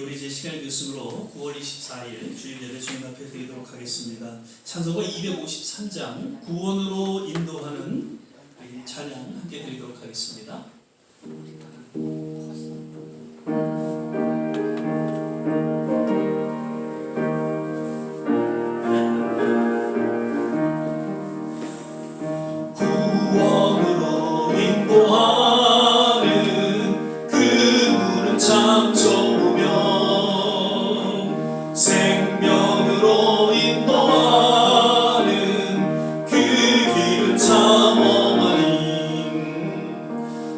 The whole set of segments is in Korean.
우리 이제 시간을 교습으로 9월 24일 주일 예배 주님 앞에 드리도록 하겠습니다. 찬송가 253장 구원으로 인도하는 이 찬양 함께 드리도록 하겠습니다. 구원으로 인도하는 그 물은 참 좋으며 생명으로 인도하는 그 길은 참 험하니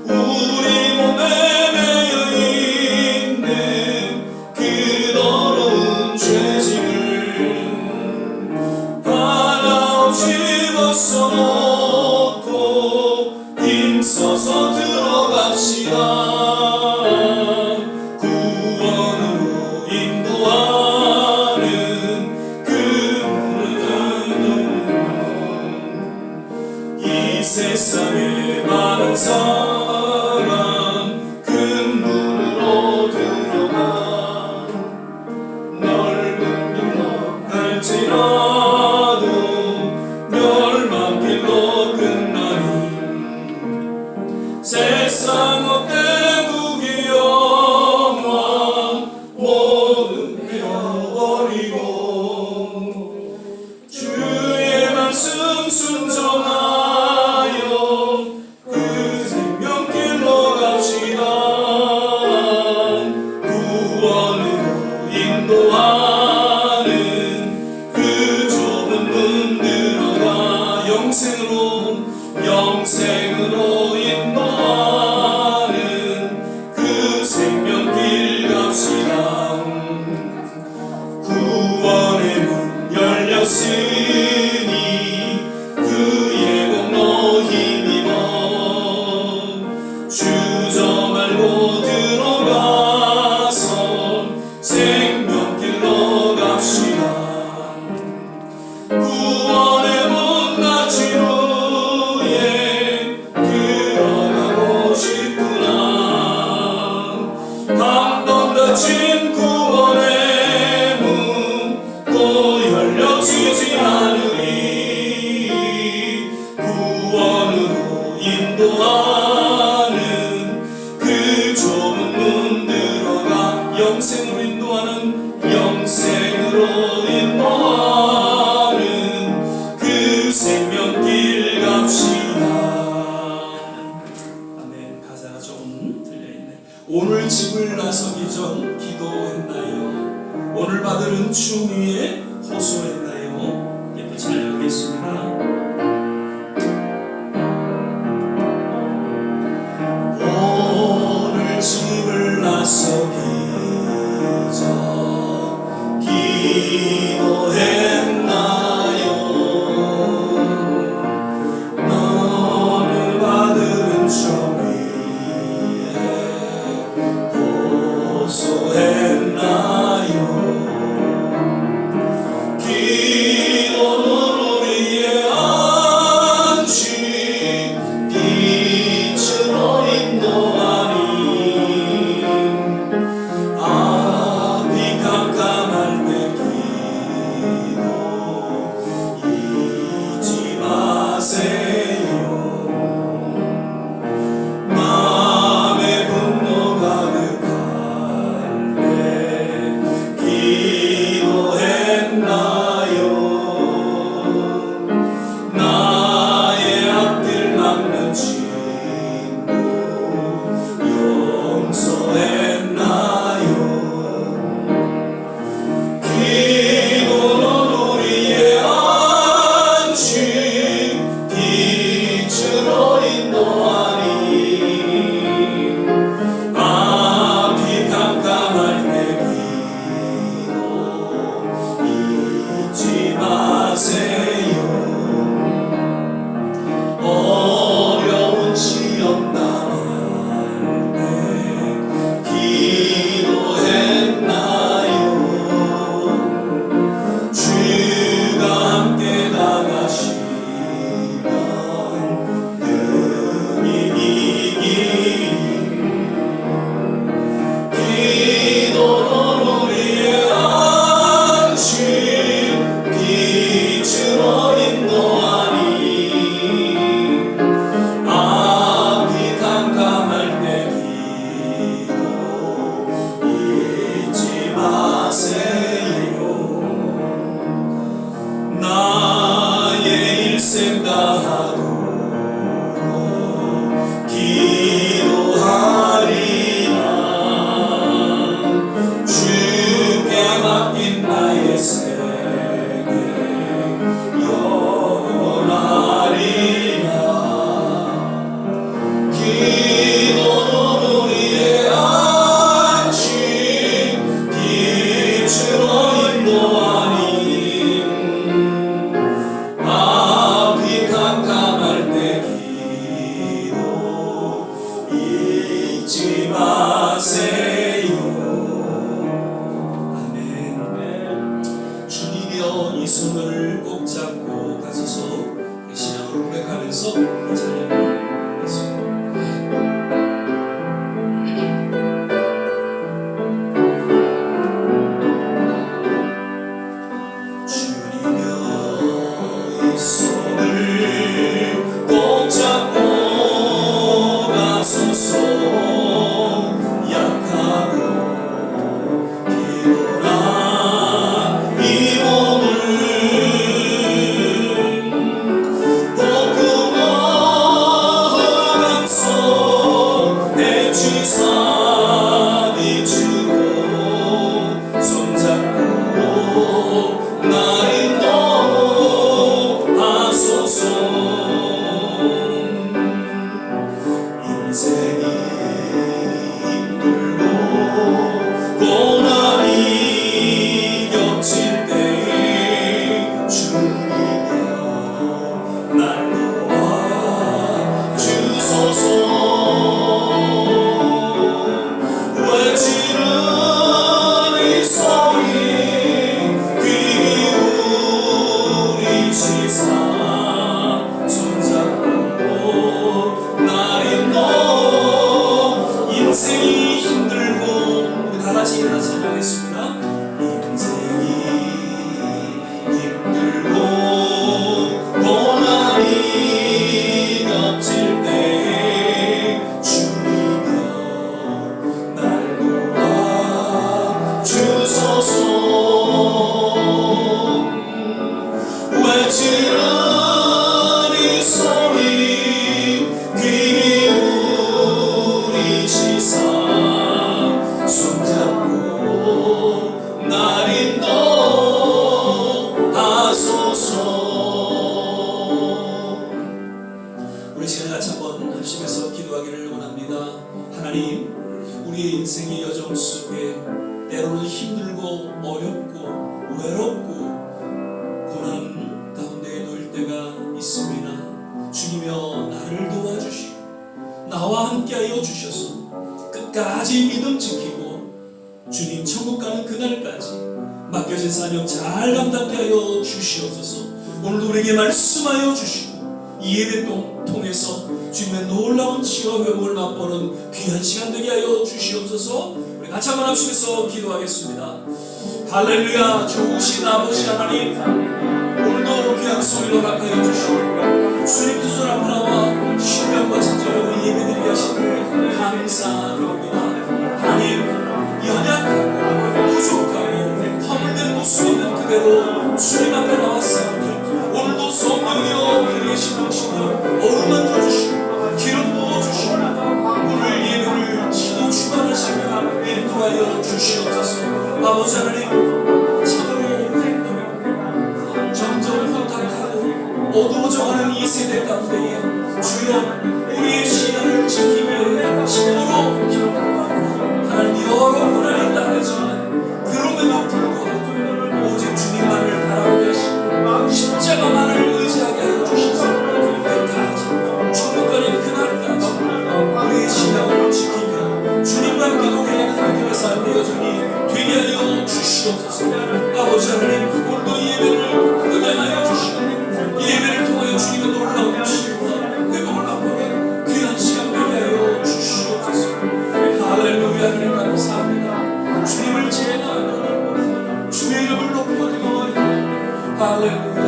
우리 몸에 매여 있는 그 더러운 죄짐을 하나없이 벗어놓고 힘써서 들어갑시다. 구원으로 인도하는 그 물은 이 세상에 많은 사람 큰 물으로 들어가 넓은 길로 갈지라도 멸망길로 끝나니 세상 어때 무기영화 모든 베어버리고 주의 말씀 순종하여 그 생명길로 갑시다. 구원으로 인도하는 그 좁은 문 들어가 영생으로 인도하는 그 생명길 갑시다. 구원의 문 열렸으니 그의 공로 힘입어 주저 말고 들어가서 생명길로 갑시다. 구원의 문 닫힌 후에 들어가고 싶구나. 한 번 닫힌 구원의 문 또 열려지지 않으리. 구원으로 인도하는 그 좁은 문 들어가 영생으로 인도하는 그 생명길 갑시다. 아멘. 가사가 조금 들려있네. 오늘 집을 나서기 전 기도했나요? 오늘 받을 은총 위에 호소했나요? 예쁜 찬양하겠습니다. 오늘 집을 나서기 전 기도했나요? 너를 받은 은총 위에 호소했나요? 기도는 우리의 일생 다하고 기도하리라. 주께 맡긴 나의 생애 영원하리라. 기도는 우리의 안식 빛으로 인도하니 앞이 캄캄할 때 기도 잊지 마세요. 아멘. 주님이여 이 손을 꼭 잡고 가서서 우리 신앙으로 고백하면서 이 찬양을 하겠습니다. 주님여 이 손을 꼭 잡고 가소서. 약하고 피곤한 이 몸을 복음으로 감싸 해주사 비추고 손잡고 날 인도하소서. 인생이 힘들고 고난이 겹칠 때에 주님이여 날 도와주소서. 외치는 이 소리 귀 기울이시사 손잡고 날 인도. 인생이 힘들고 우리 다같이 일어나서 설명했습니다. 인생이 힘들고 고난이 겹칠 때에 주님이여 날 도와주소서. 외치는 이 소리 귀 기울이시사 손잡고 날 인도하소서. 우리 시간에 같이 한번 합심해서 기도하기를 원합니다. 하나님, 우리의 인생의 여정 속에 때로는 힘들고 어렵고 외롭고 고난 가운데 놓일 때가 있습니다. 주님이여 나를 도와주시고 나와 함께하여 주셔서 끝까지 믿음 지키고 주님 천국 가는 그날까지 맡겨진 사명 잘 감당케 하여 주시옵소서. 오늘도 우리에게 말씀하여 주시고 이 예배 통해서 주님의 놀라운 치유와 회복을 맛보는 귀한 시간 되게 하여 주시옵소서. 우리 같이 한번 합심해서 기도하겠습니다. 할렐루야. 좋으신 아버지 하나님, 오늘도 귀한 소리로 가까이 주시고 주님 두 손 앞에 나와 신령과 진정으로 예배드리게 하시니 감사드립니다. 하나님, 연약하고 부족하고 허물된 모습 있는 그대로 주님 앞에 나왔습니다. 오늘도 성령이여 우리의 신앙심을 어루만져 주시고 기름 부어주시고 오늘 예배를 친히 주관하시며 인도하여 주시옵소서. 아버지 하나님, 참으로 점점 혼탁하고 어두워져가는 이 세대 가운데에 주여 우리의 신앙을 지키며 힘으로 하나님 여러 고난이 따르지만 그럼에도 불구하고 오직 주님만을 바라보게 하시고 십자가만을 의지하게 하여 주시소. 끝까지 천국 가는 그날까지 우리의 신앙을 지키며 주님과 함께 동행하는 하나님의 삶의 여정이 되게 하여 주시옵소서. 아버지 하나님, 오늘도 예배를 응답하여 주시고 예배를 통하여 주님의 놀라운 치유와 회복을 맛보는 귀한 시간 되게 하여 주시옵소서. 할렐루야. 하나님 감사합니다. 주님을 제외하며 주의 이름을 높여드리며 할렐루야.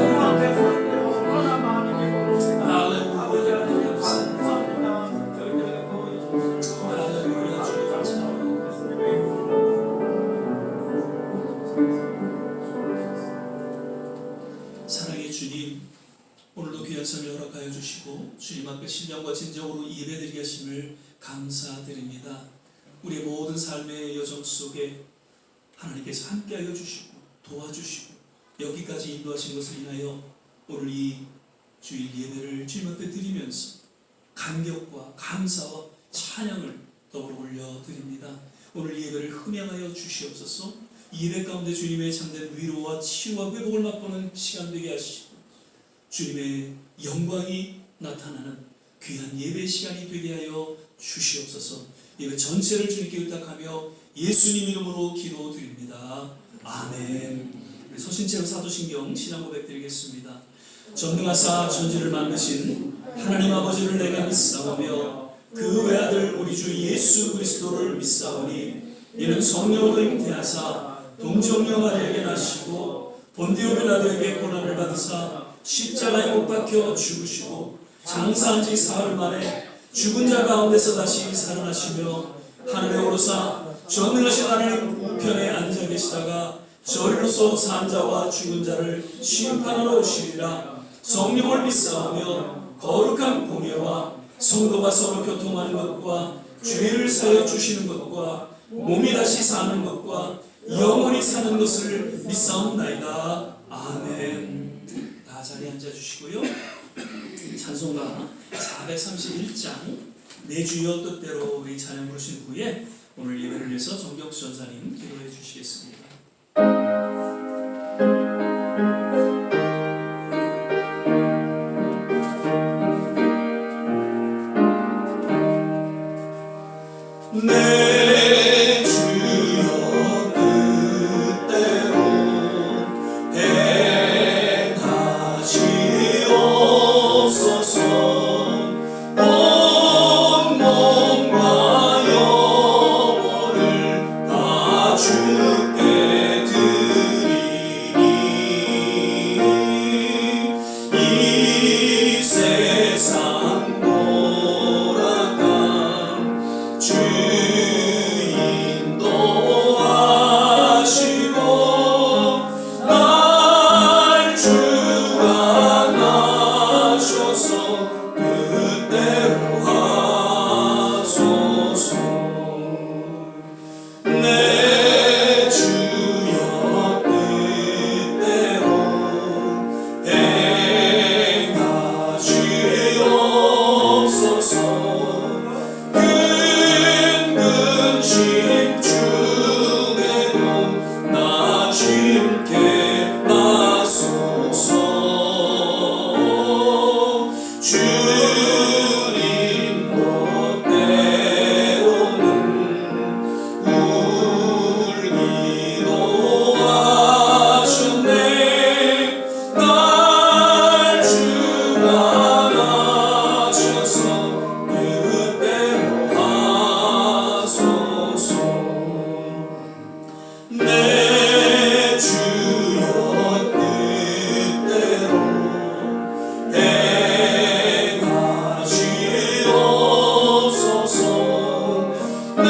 사랑의 주님, 오늘도 귀한 설교 허락하여 주시고 주님 앞에 신령과 진정으로 예배드리게 하심을 감사드립니다. 우리의 모든 삶의 여정 속에 하나님께서 함께하여 주시고 도와주시고 여기까지 인도하신 것을 인하여 오늘 이 주일 예배를 주님 앞에 드리면서 감격과 감사와 찬양을 더불어 올려드립니다. 오늘 예배를 흠양하여 주시옵소서. 예배 가운데 주님의 참된 위로와 치유와 회복을 맛보는 시간 되게 하시고 주님의 영광이 나타나는 귀한 예배 시간이 되게 하여 주시옵소서. 예배 전체를 주님께 의탁하며 예수님 이름으로 기도드립니다. 아멘. 서신체로 사도신경 신앙 고백 드리겠습니다. 전능하사 전지를 만드신 하나님 아버지를 내가 믿사오며 그 외아들 우리 주 예수 그리스도를 믿사오니 이는 성령으로 잉태하사 동정녀 마리아에게 나시고 본디오 빌라도에게 고난을 받으사 십자가에 못 박혀 죽으시고 장사한 지 사흘 만에 죽은 자 가운데서 다시 살아나시며 하늘에 오르사 전능하신 하나님 우편에 앉아 계시다가 저리로서 산 자와 죽은 자를 심판하러 오시리라. 성령을 믿사오며 거룩한 공예와 성도가 서로 교통하는 것과 죄를 사여 주시는 것과 몸이 다시 사는 것과 영원히 사는 것을 믿사옵나이다. 아멘. 다 자리에 앉아주시고요. 찬송가 431장 내 주여 뜻대로 우리 찬양 부르신 후에 오늘 예배를 위해서 정경수 전사님 기도해 주시겠습니다. 내 주여 뜻대로 행하시옵소서. 온 몸과 영혼을 다 주께 드리니 이 세상 돌아간 주 인도하시고 날 주관하셔서 뜻대로 하소서. 내 주여 뜻대로 행하시옵소서. 근근 심중에도 나 주님께 나소서. 주님도 때로는 울기도 하셨네. 날 주관하셔서 뜻대로 하소서. 내 주여 뜻대로 행하시옵소서. 내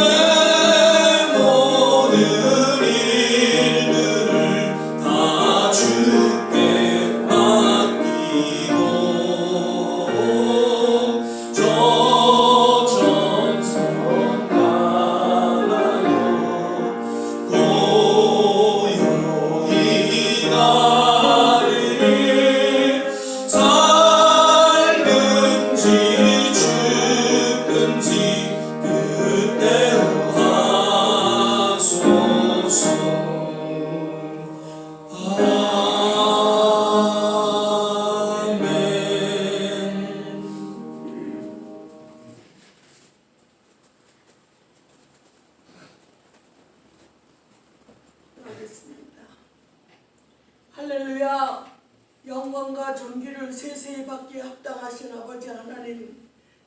모든 일들을 다 주께 맡기고 저 천성 향하여 고요히 나르니 살든지 죽든지 뜻대로 하소서. 아멘. 하겠습니다. 할렐루야. 영광과 존귀를 세세히 받기에 합당하신 아버지 하나님,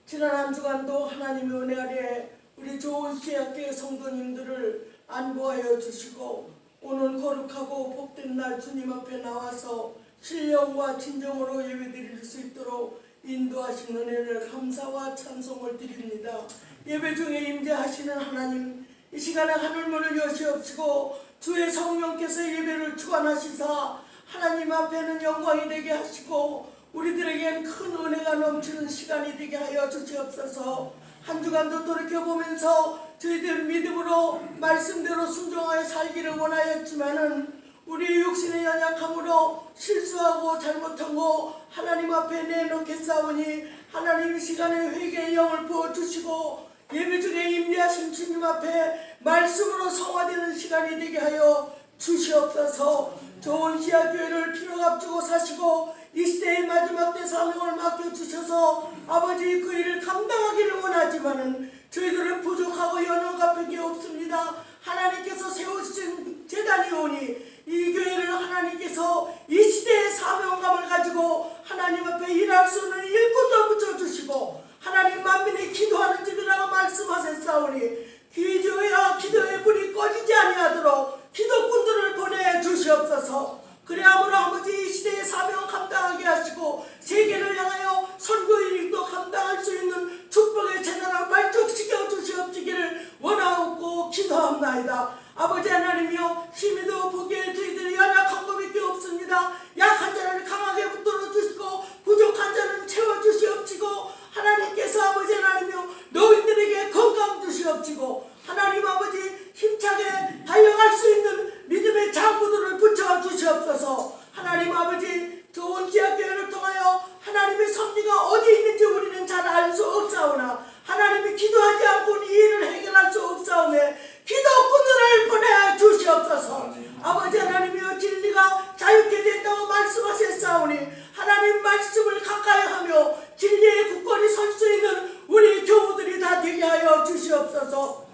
지난 한 주간도 하나님의 은혜 아래 우리 좋은 시학교의 성도님들을 안보하여 주시고 오늘 거룩하고 복된 날 주님 앞에 나와서 신령과 진정으로 예배드릴 수 있도록 인도하신 은혜를 감사와 찬송을 드립니다. 예배 중에 임재하시는 하나님, 이 시간에 하늘문을 여시옵시고 주의 성령께서 예배를 주관하시사 하나님 앞에는 영광이 되게 하시고 우리들에겐 큰 은혜가 넘치는 시간이 되게 하여 주시옵소서. 한 주간도 돌이켜보면서 저희들 믿음으로 말씀대로 순종하여 살기를 원하였지만은 우리 육신의 연약함으로 실수하고 잘못하고 하나님 앞에 내놓겠사오니 하나님 이 시간에 회개의 영을 부어주시고 예배 중에 임재하신 주님 앞에 말씀으로 성화되는 시간이 되게 하여 주시옵소서. 좋은 시야교회를 피로 값주고 사시고 이 시대의 마지막 때 사명을 맡겨주셔서 아버지 그 일을 감당하기를 원하지만은 저희들은 부족하고 연약한 게 없습니다. 하나님께서 세우신 재단이 오니 이 교회를 하나님께서 이 시대의 사명감을 가지고 하나님 앞에 일할 수 있는 일꾼도 붙여주시고 하나님 만민이 기도하는 집이라고 말씀하셨사오니 기도의 불이 꺼지지 아니하도록 기도꾼들을 보내주시옵소서. 그래야므로 아버지 이 시대의 사명을 감당하게 하시고 세계를 향하여 선교일도 감당할 수 있는 축복의 재단을 발족시켜 주시옵시기를 원하옵고 기도합나이다. 아버지 하나님이여 심히도 보기에 저희들이 연약한 것밖에 없습니다. 약한 자를 강하게 붙들어 주시고 부족한 자는 채워 주시옵시고 하나님께서 아버지 하나님이여 노인들에게 건강 주시옵시고 하나님 아버지 힘차게 달려갈 수 있는 믿음의 장구들을 붙여 주시옵소서. 하나님 아버지 좋은 지하교회를 통하여 하나님의 섭리가 어디 있는지 우리는 잘 알 수 없사오나 하나님이 기도하지 않고는 이 일을 해결할 수 없사오매 기도꾼들을 보내주시옵소서. 아버지 하나님이여 진리가 자유케 된다고 말씀하셨사오니 하나님 말씀을 가까이 하며 진리의 굳건히 설 수 있는 우리 교우들이 다 되게 하여 주시옵소서.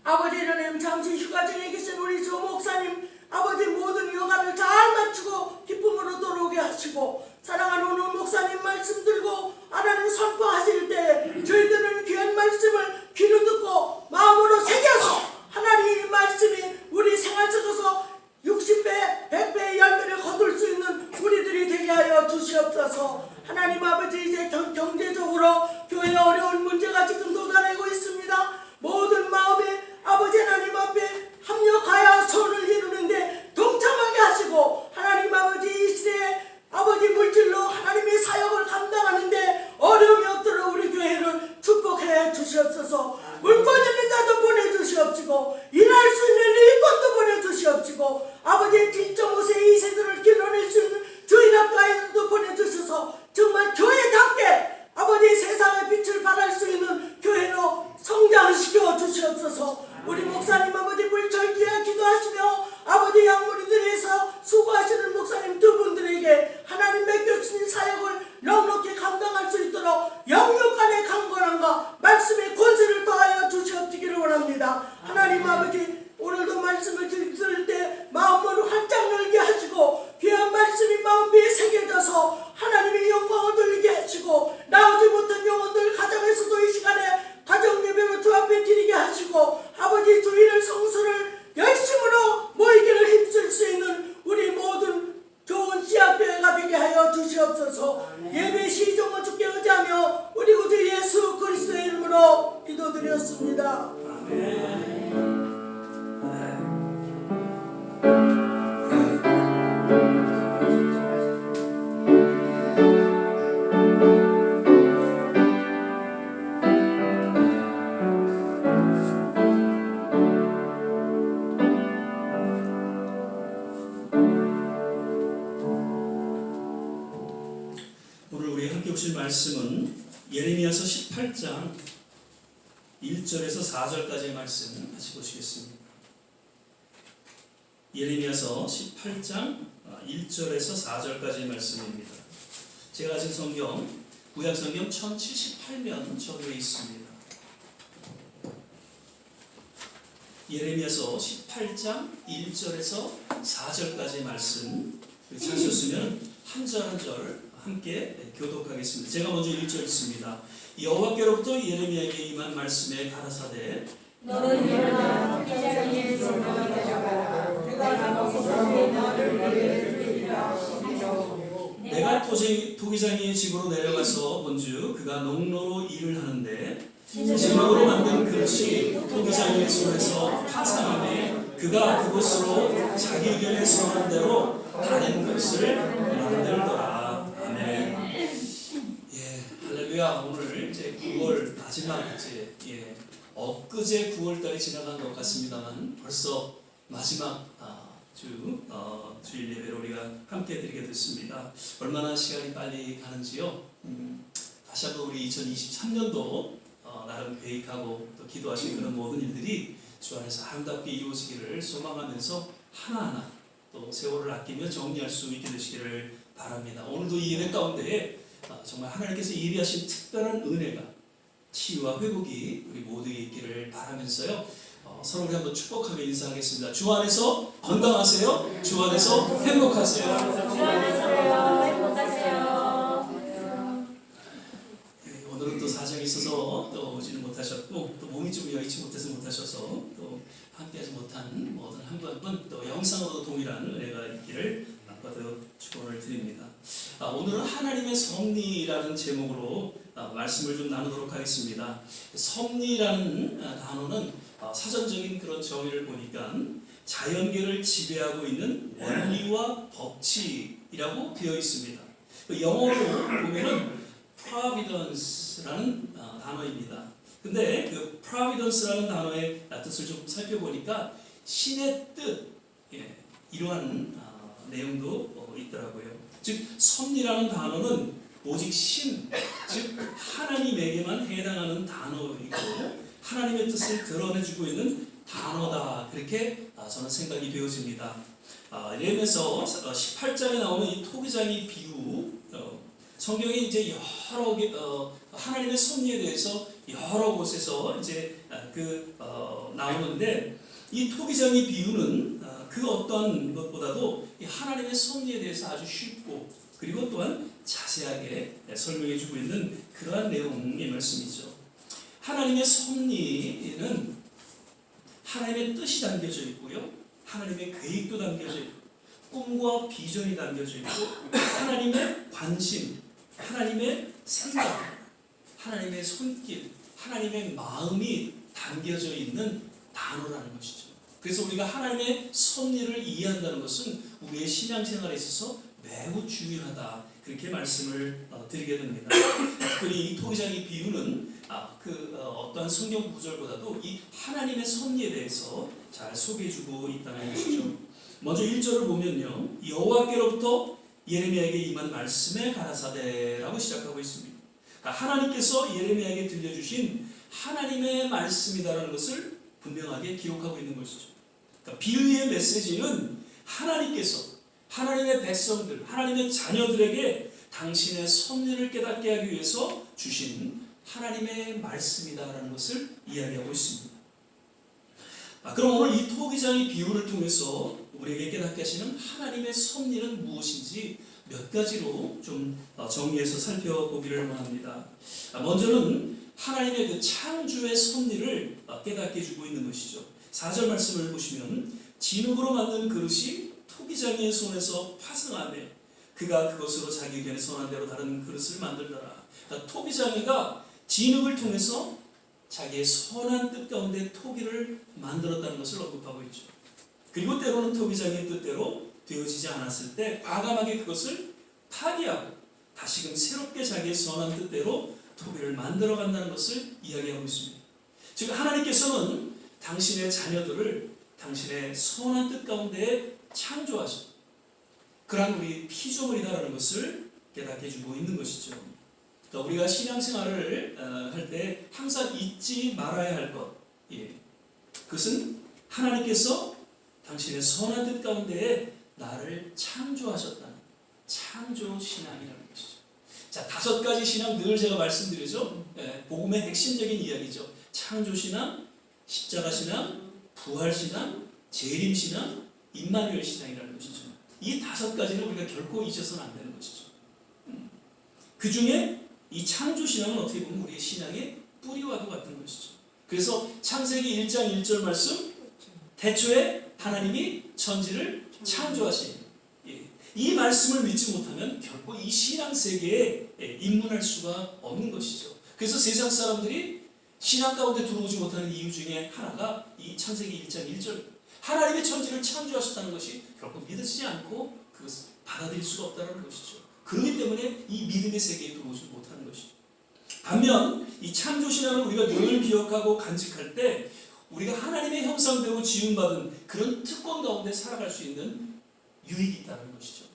아버지 하나님 잠시 휴가정에 계신 우리 조 목사님 아버지 모든 여가를 잘 맞추고 기쁨으로 돌아오게 하시고 사랑하는 오늘 목사님 말씀 들고 하나님 선포하실 때 저희들은 귀한 말씀을 귀로 듣고 마음으로 새겨서 하나님 이 말씀이 우리 생활 속에서 60배, 100배의 열매를 거둘 수 있는 우리들이 되게 하여 주시옵소서. 하나님 아버지 이제 경제적으로 교회에 어려운 문제가 지금 도달하고 있습니다. 모든 마음에 아버지 하나님 앞에 합력하여 선을 이루는데 동참하게 하시고 하나님 아버지 이 시대에 아버지 물질로 하나님의 사역을 감당하는데 어려움이 없도록 우리 교회를 축복해 주시옵소서. 물건 있는 자도 보내주시옵시고 일할 수 있는 일꾼도 보내주시옵시고 아버지 1.5세 2세들을 길러낼 수 있는 주일학교 아이들도 보내주셔서 정말 교회답게 아버지 세상의 빛을 발할 수 있는 교회로 성장시켜 주시옵소서. 우리 목사님 아버지 물철기에 기도하시며 아버지 양무리들에서 수고하시는 목사님 두 분들에게 하나님 맡겨주신 사역을 넉넉히 감당할 수 있도록 영육간의 강건함과 말씀의 권세를 더하여 주시옵기를 원합니다. 하나님 아버지 오늘도 말씀을 들을 때 마음을 활짝 열게 하시고 귀한 말씀이 마음비에 새겨져서 하나님의 영광을 돌리게 하시고 나오지 못한 영혼들 가정에서도 이 시간에 가정 예배로 주 앞에 드리게 하시고 아버지 주일을 성수를 열심으로 모이기를 힘쓸 수 있는 우리 모든 좋은 씨앗교회가 되게 하여 주시옵소서. 예배 시종을 주께 의지하며 우리 구주 예수 그리스도의 이름으로 기도드렸습니다. 아멘. 보실 말씀은 예레미야서 18장 1절에서 4절까지의 말씀 같이 보시겠습니다. 예레미야서 18장 1절에서 4절까지의 말씀입니다. 제가 가진 성경 구약성경 1078면 적혀 있습니다. 예레미야서 18장 1절에서 4절까지의 말씀 찾으셨으면 한 절 한 절 함께 교독하겠습니다. 제가 먼저 1절 읽습니다. 여호와께로부터 예레미야에게 임한 말씀에 가라사대 너는 일어나 토기장의 조명을 가져가라. 그가 너의 너를 내게 주리라. 내가 토기장이의 집으로 내려가서 본즉 그가 농로로 일을 하는데 진흙으로 만든 그릇이 토기장이의 손에서 파상하매 그가 그곳으로 자기 의견에 성한 대로 다른 그릇을 만들더라. 아멘. 할렐루야. 오늘 이제 9월 마지막 엊그제 9월 달이 지나간 것 같습니다만 벌써 마지막 주일 예배를 우리가 함께 드리게 됐습니다. 얼마나 시간이 빨리 가는지요. 다시 한번 우리 2023년도 나름 계획하고 또 기도하신 그런 모든 일들이 주 안에서 아름답게 이루어지기를 소망하면서 하나하나 또 세월을 아끼며 정리할 수 있게 되시기를 바랍니다. 오늘도 이 예배 가운데 정말 하나님께서 예비하신 특별한 은혜가 치유와 회복이 우리 모두에게 있기를 바라면서요. 서로 우리 한번 축복하며 인사하겠습니다. 주 안에서 건강하세요. 주 안에서 행복하세요. 주 안에서요. 행복하세요. 오늘은 또 사정이 있어서 또 오지는 못하셨고 또 몸이 좀 여의치 못해서 못하셔서 또 함께하지 못한 모든 한 분 한 분 또 영상으로 동일한 은혜가 있기를 아까도 축원을 드립니다. 오늘은 하나님의 섭리라는 제목으로 말씀을 좀 나누도록 하겠습니다. 섭리라는 단어는 사전적인 그런 정의를 보니까 자연계를 지배하고 있는 원리와 법칙이라고 되어 있습니다. 영어로 보면은 providence라는 단어입니다. 근데 그 providence라는 단어의 뜻을 좀 살펴보니까 신의 뜻, 이러한 내용도 있더라고요. 즉 섭리라는 단어는 오직 신, 즉 하나님에게만 해당하는 단어이고 하나님의 뜻을 드러내주고 있는 단어다. 그렇게 저는 생각이 되어집니다. 예레미야서 18장에 나오는 이 토기장이 비유, 성경에 이제 여러 하나님의 섭리에 대해서 여러 곳에서 이제 나오는데 이 토기장의 비유는 그 어떤 것보다도 이 하나님의 섭리에 대해서 아주 쉽고 그리고 또한 자세하게 설명해주고 있는 그러한 내용의 말씀이죠. 하나님의 섭리는 하나님의 뜻이 담겨져 있고요, 하나님의 계획도 담겨져 있고, 꿈과 비전이 담겨져 있고, 하나님의 관심, 하나님의 생각, 하나님의 손길, 하나님의 마음이 담겨져 있는 단어라는 것이죠. 그래서 우리가 하나님의 섭리를 이해한다는 것은 우리의 신앙생활에 있어서 매우 중요하다. 그렇게 말씀을 드리게 됩니다. 특별히 이 토기장의 비유는 어떠한 성경 구절보다도 이 하나님의 섭리에 대해서 잘 소개해주고 있다는 것이죠. 먼저 1절을 보면요, 여호와께로부터 예레미야에게 임한 말씀의 가라사대라고 시작하고 있습니다. 하나님께서 예레미야에게 들려주신 하나님의 말씀이다라는 것을 분명하게 기록하고 있는 것이죠. 비유의 메시지는 하나님께서 하나님의 백성들, 하나님의 자녀들에게 당신의 섭리를 깨닫게 하기 위해서 주신 하나님의 말씀이다라는 것을 이야기하고 있습니다. 그럼 오늘 이 토기장의 비유를 통해서 우리에게 깨닫게 하시는 하나님의 섭리는 무엇인지 몇 가지로 좀 정리해서 살펴보기를 원합니다. 먼저는 하나님의 그 창조의 섭리를 깨닫게 해주고 있는 것이죠. 4절 말씀을 보시면 진흙으로 만든 그릇이 토기장이의 손에서 파생하며 그가 그것으로 자기 의견에 선한 대로 다른 그릇을 만들더라. 그러니까 토기장이가 진흙을 통해서 자기의 선한 뜻 가운데 토기를 만들었다는 것을 언급하고 있죠. 그리고 때로는 토기장의 뜻대로 되어지지 않았을 때 과감하게 그것을 파기하고 다시금 새롭게 자기의 선한 뜻대로 토기를 만들어 간다는 것을 이야기하고 있습니다. 즉 하나님께서는 당신의 자녀들을 당신의 선한 뜻 가운데 창조하신 그러한 우리 피조물이다라는 것을 깨닫게 해주고 있는 것이죠. 그러니까 우리가 신앙생활을 할 때 항상 잊지 말아야 할 것, 그것은 하나님께서 당신의 선한 뜻 가운데 나를 창조하셨다는 창조신앙이라는 것이죠. 자, 5가지 신앙 늘 제가 말씀드리죠. 복음의 핵심적인 이야기죠. 창조신앙, 십자가신앙, 부활신앙, 재림신앙, 임마누엘 신앙이라는 것이죠. 이 5가지는 우리가 결코 잊어서는 안 되는 것이죠. 그 중에 이 창조신앙은 어떻게 보면 우리의 신앙의 뿌리와도 같은 것이죠. 그래서 창세기 1장 1절 말씀, 태초에 하나님이 천지를 창조하신, 이 말씀을 믿지 못하면 결코 이 신앙세계에 입문할 수가 없는 것이죠. 그래서 세상 사람들이 신앙 가운데 들어오지 못하는 이유 중에 하나가 이 창세기 1장 1절, 하나님의 천지를 창조하셨다는 것이 결코 믿어지지 않고 그것을 받아들일 수가 없다는 것이죠. 그렇기 때문에 이 믿음의 세계에 들어오지 못하는 것이죠. 반면 이 창조신앙을 우리가 늘 기억하고 간직할 때 우리가 하나님의 형상대로 지음받은 그런 특권 가운데 살아갈 수 있는 유익이 있다는 것이죠.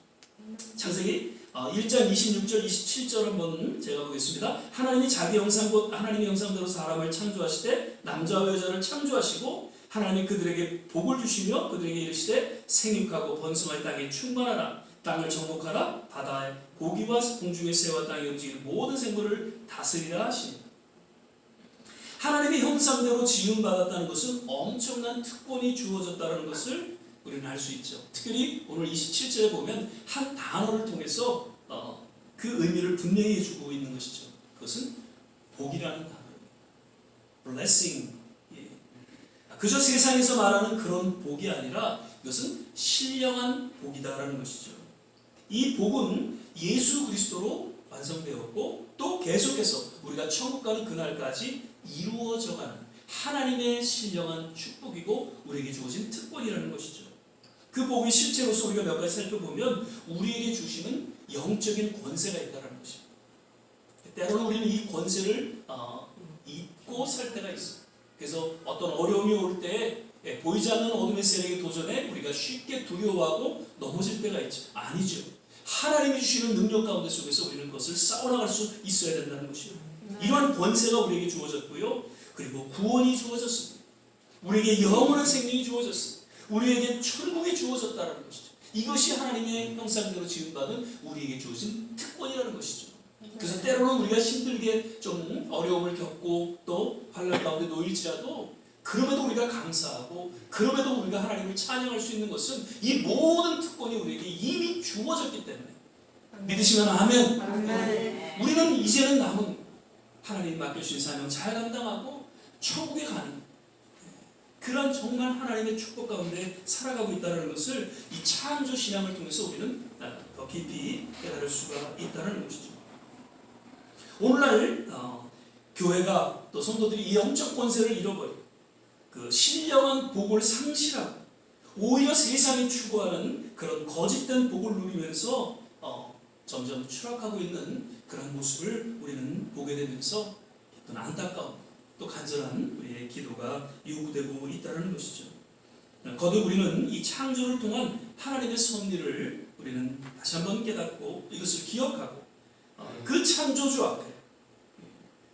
창세기 1장 26절 27절 한번 제가 보겠습니다. 하나님이 자기 형상 곧 하나님의 형상대로 사람을 창조하시되 남자와 여자를 창조하시고 하나님이 그들에게 복을 주시며 그들에게 이르시되 생육하고 번성할 땅에 충만하라 땅을 정복하라 바다의 고기와 공중의 새와 땅에 움직이는 모든 생물을 다스리라 하시니 하나님의 형상대로 지음받았다는 것은 엄청난 특권이 주어졌다는 것을 우리는 알 수 있죠. 특별히 오늘 27절에 보면 한 단어를 통해서 그 의미를 분명히 해주고 있는 것이죠. 그것은 복이라는 단어입니다. blessing. 그저 세상에서 말하는 그런 복이 아니라 이것은 신령한 복이다라는 것이죠. 이 복은 예수 그리스도로 완성되었고 또 계속해서 우리가 천국 가는 그날까지 이루어져가는 하나님의 신령한 축복이고 우리에게 주어진 특권이라는 것이죠. 그 복이 실제로서 우리가 몇 가지 살펴보면 우리에게 주시는 영적인 권세가 있다는 것입니다. 때로는 우리는 이 권세를 잊고 살 때가 있어요. 그래서 어떤 어려움이 올 때 보이지 않는 어둠의 세력에 도전해 우리가 쉽게 두려워하고 넘어질 때가 있죠. 아니죠. 하나님이 주시는 능력 가운데 속에서 우리는 그것을 싸워나갈 수 있어야 된다는 것이에요. 이러한 권세가 우리에게 주어졌고요. 그리고 구원이 주어졌습니다. 우리에게 영원한 생명이 주어졌습니다. 우리에게 천국이 주어졌다는 것이죠. 이것이 하나님의 형상대로 지음받은 우리에게 주어진 특권이라는 것이죠. 그래서 때로는 우리가 힘들게 좀 어려움을 겪고 또 환난 가운데 놓일지라도 그럼에도 우리가 감사하고 그럼에도 우리가 하나님을 찬양할 수 있는 것은 이 모든 특권이 우리에게 이미 주어졌기 때문에 믿으시면 아멘. 아멘. 우리는 이제는 남은 하나님 맡겨주신 사명 잘 감당하고 천국에 가는 그런 정말 하나님의 축복 가운데 살아가고 있다는 것을 이 창조 신앙을 통해서 우리는 더 깊이 깨달을 수가 있다는 것이죠. 오늘날 교회가 또 성도들이 이 영적 권세를 잃어버리고 그 신령한 복을 상실하고 오히려 세상이 추구하는 그런 거짓된 복을 누리면서 점점 추락하고 있는 그런 모습을 우리는 보게 되면서 또 안타까운 또 간절한 우리의 기도가 요구되고 있다는 것이죠. 거듭 우리는 이 창조를 통한 하나님의 섭리를 우리는 다시 한번 깨닫고 이것을 기억하고 그 창조주 앞에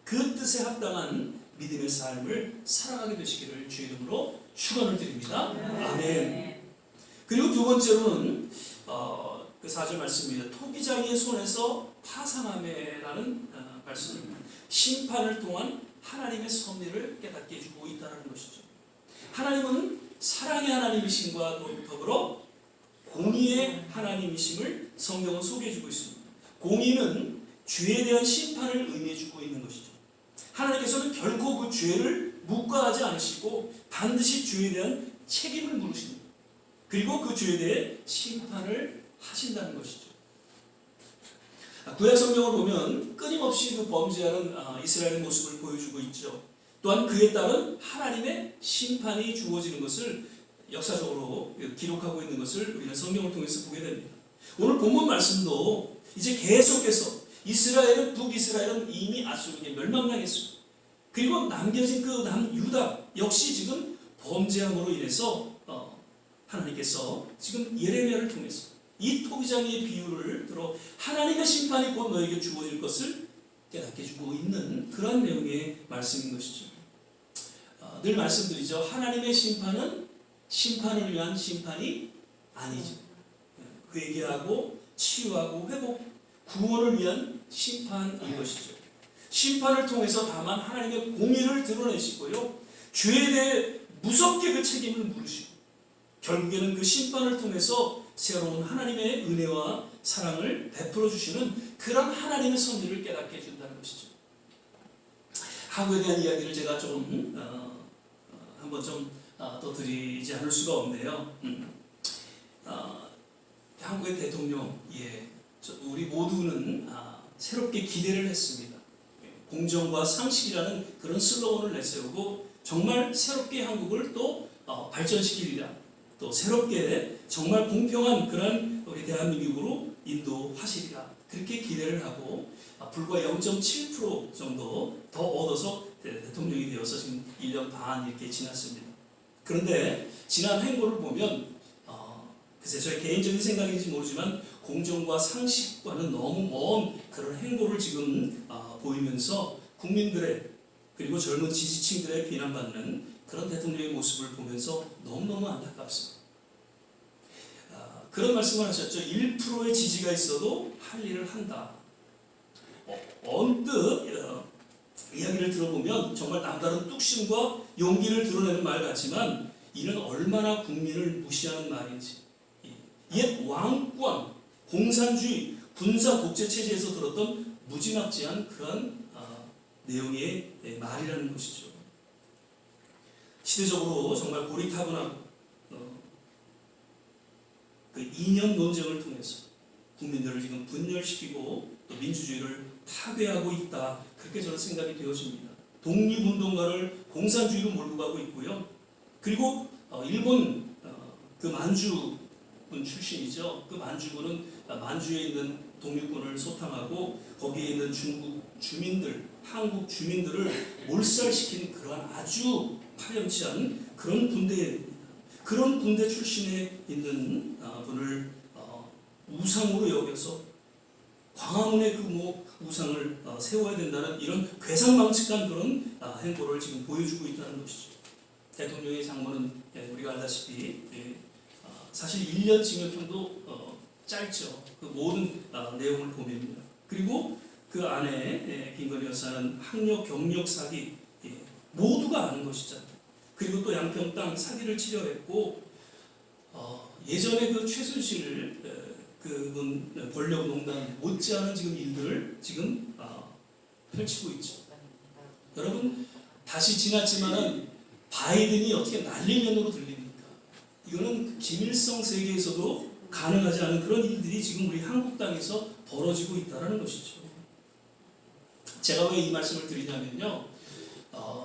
그 뜻에 합당한 믿음의 삶을 살아가게 되시기를 주 이름으로 축원을 드립니다. 아멘. 그리고 두 번째로는 그 4절 말씀입니다. 토기장이의 손에서 파상함에라는 말씀입니다. 심판을 통한 하나님의 섭리를 깨닫게 해주고 있다는 것이죠. 하나님은 사랑의 하나님이심과 더불어 공의의 하나님이심을 성경은 소개해주고 있습니다. 공의는 죄에 대한 심판을 의미해주고 있는 것이죠. 하나님께서는 결코 그 죄를 묵과하지 않으시고 반드시 죄에 대한 책임을 물으십니다. 그리고 그 죄에 대해 심판을 하신다는 것이죠. 구약 성경을 보면 끊임없이 그 범죄하는 이스라엘의 모습을 보여주고 있죠. 또한 그에 따른 하나님의 심판이 주어지는 것을 역사적으로 기록하고 있는 것을 우리는 성경을 통해서 보게 됩니다. 오늘 본문 말씀도 이제 계속해서 북이스라엘은 이미 아수르에게 멸망당했습니다. 그리고 남겨진 그 남유다 역시 지금 범죄함으로 인해서 하나님께서 지금 예레미야를 통해서 이 토기장의 비유를 들어 하나님의 심판이 곧 너에게 주어질 것을 깨닫게 해주고 있는 그런 내용의 말씀인 것이죠. 늘 말씀드리죠. 하나님의 심판은 심판을 위한 심판이 아니죠. 회개하고 치유하고 회복, 구원을 위한 심판인 것이죠. 심판을 통해서 다만 하나님의 공의를 드러내시고요. 죄에 대해 무섭게 그 책임을 물으시고 결국에는 그 심판을 통해서 새로운 하나님의 은혜와 사랑을 베풀어 주시는 그런 하나님의 섭리를 깨닫게 해준다는 것이죠. 한국에 대한 이야기를 제가 좀 한번 좀 더 드리지 않을 수가 없네요. 한국의 대통령, 우리 모두는 새롭게 기대를 했습니다. 공정과 상식이라는 그런 슬로건을 내세우고 정말 새롭게 한국을 또 발전시키리라. 또 새롭게 정말 공평한 그런 우리 대한민국으로 인도하시리라. 그렇게 기대를 하고 불과 0.7% 정도 더 얻어서 대통령이 되어서 지금 1년 반 이렇게 지났습니다. 그런데 지난 행보를 보면 글쎄 저의 개인적인 생각인지 모르지만 공정과 상식과는 너무 먼 그런 행보를 지금 보이면서 국민들의 그리고 젊은 지지층들의 비난받는 그런 대통령의 모습을 보면서 너무너무 안타깝습니다. 그런 말씀을 하셨죠. 1%의 지지가 있어도 할 일을 한다. 언뜻 이야기를 들어보면 정말 남다른 뚝심과 용기를 드러내는 말 같지만 이는 얼마나 국민을 무시하는 말인지, 옛 왕권, 공산주의, 군사 독재 체제에서 들었던 무지막지한 그런 내용의 말이라는 것이죠. 시대적으로 정말 고리타분한 그 이념 논쟁을 통해서 국민들을 지금 분열시키고 또 민주주의를 파괴하고 있다. 그렇게 저는 생각이 되어집니다. 독립운동가를 공산주의로 몰고 가고 있고요. 그리고 일본 그 만주군 출신이죠. 그 만주군은 만주에 있는 독립군을 소탕하고 거기에 있는 중국 주민들, 한국 주민들을 몰살시킨 그러한 아주 파렴치한 그런 군대입니다. 그런 군대 출신에 있는 분을 우상으로 여겨서 광화문의 그 우상을 세워야 된다는 이런 괴상망측한 그런 행보를 지금 보여주고 있다는 것이죠. 대통령의 장모는 우리가 알다시피 사실 1년 징역형도 짧죠. 그 모든 내용을 보면요. 그리고 그 안에 김건희 여사는 학력, 경력 사기 모두가 아는 것이잖아요. 그리고 또 양평 땅 사기를 치려했고 예전에 그 최순실 그분 권력농단 못지않은 지금 일들을 지금 펼치고 있죠. 여러분 다시 지났지만은 바이든이 어떻게 난리면으로 들립니까? 이거는 김일성 세계에서도 가능하지 않은 그런 일들이 지금 우리 한국 땅에서 벌어지고 있다는 것이죠. 제가 왜 이 말씀을 드리냐면요.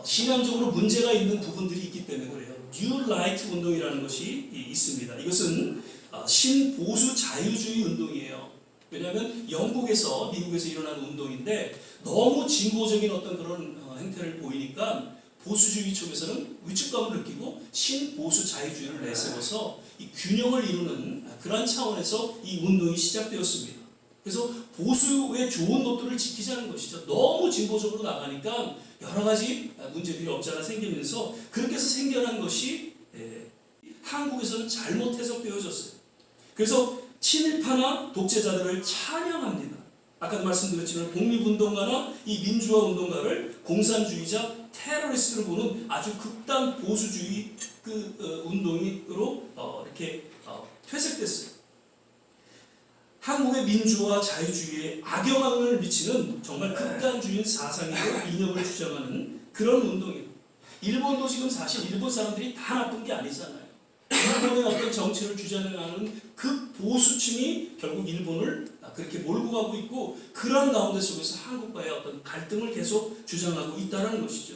신앙적으로 문제가 있는 부분들이 있기 때문에 그래요. 뉴 라이트 운동이라는 것이 있습니다. 이것은 신보수 자유주의 운동이에요. 왜냐하면 영국에서 미국에서 일어난 운동인데 너무 진보적인 어떤 그런 행태를 보이니까 보수주의 쪽에서는 위축감을 느끼고 신보수 자유주의를 내세워서 이 균형을 이루는 그러한 차원에서 이 운동이 시작되었습니다. 그래서 보수의 좋은 것들을 지키자는 것이죠. 너무 진보적으로 나가니까 여러 가지 문제들이 없잖아 생기면서 그렇게 해서 생겨난 것이 한국에서는 잘못 해석되어졌어요. 그래서 친일파나 독재자들을 찬양합니다. 아까도 말씀드렸지만 독립운동가나 이 민주화 운동가를 공산주의자, 테러리스트로 보는 아주 극단 보수주의 그 운동으로 이렇게 퇴색됐어요. 한국의 민주화 자유주의에 악영향을 미치는 정말 극단주의 사상이고 이념을 주장하는 그런 운동이에요. 일본도 지금 사실 일본 사람들이 다 나쁜 게 아니잖아요. 일본의 어떤 정치를 주장하는 극보수층이 결국 일본을 그렇게 몰고 가고 있고 그런 가운데 속에서 한국과의 어떤 갈등을 계속 주장하고 있다는 것이죠.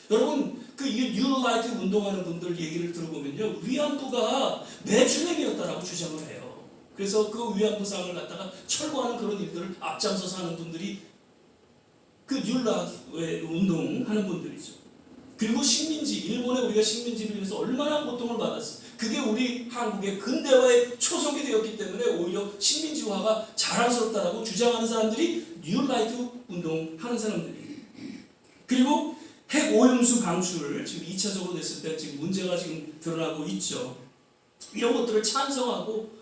여러분 이게 뉴라이트 운동하는 분들 얘기를 들어보면요. 위안부가 매춘행이었다라고 주장을 해요. 그래서 그 위안부상을 갖다가 철거하는 그런 일들을 앞장서서 하는 분들이 그 뉴라이트 운동하는 분들이죠. 그리고 식민지, 일본에 우리가 식민지를 위해서 얼마나 고통을 받았어요. 그게 우리 한국의 근대화의 초석이 되었기 때문에 오히려 식민지화가 자랑스럽다라고 주장하는 사람들이 뉴라이트 운동하는 사람들이에요. 그리고 핵 오염수 방출을 지금 2차적으로 냈을 때 지금 문제가 지금 드러나고 있죠. 이런 것들을 찬성하고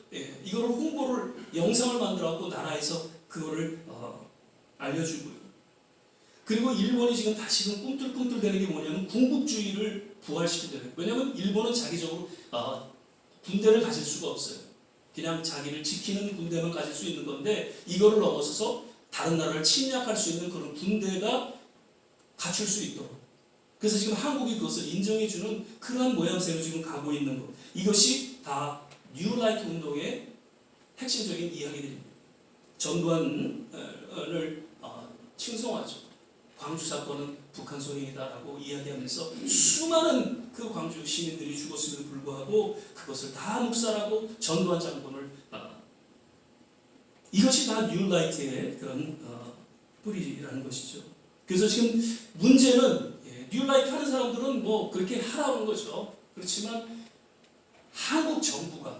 이거를 홍보를 영상을 만들어갖고 나라에서 그거를 알려주고요. 그리고 일본이 지금 다시금 꿈틀꿈틀 되는 게 뭐냐면 군국주의를 부활시키는. 왜냐하면 일본은 자기적으로 군대를 가질 수가 없어요. 그냥 자기를 지키는 군대만 가질 수 있는 건데 이거를 넘어서서 다른 나라를 침략할 수 있는 그런 군대가 갖출 수 있도록. 그래서 지금 한국이 그것을 인정해주는 그러한 모양새로 지금 가고 있는 것. 이것이 다 뉴라이트 운동의 핵심적인 이야기들입니다. 전두환을 칭송하죠. 광주 사건은 북한 소행이다라고 이야기하면서 수많은 그 광주 시민들이 죽었음에도 불구하고 그것을 다 묵살하고 전두환 장군을 이것이 다 뉴라이트의 그런 뿌리라는 것이죠. 그래서 지금 문제는 뉴라이트 하는 사람들은 뭐 그렇게 하라는 거죠. 그렇지만 한국 정부가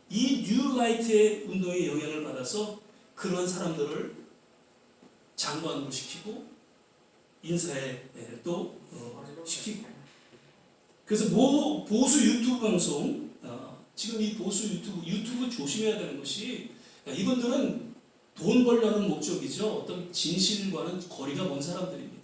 이 뉴라이트의 운동에 영향을 받아서 그런 사람들을 장관으로 시키고 인사에 또 시키고, 그래서 보수 유튜브 방송, 지금 이 보수 유튜브 조심해야 되는 것이, 이분들은 돈 벌려는 목적이죠. 어떤 진실과는 거리가 먼 사람들입니다.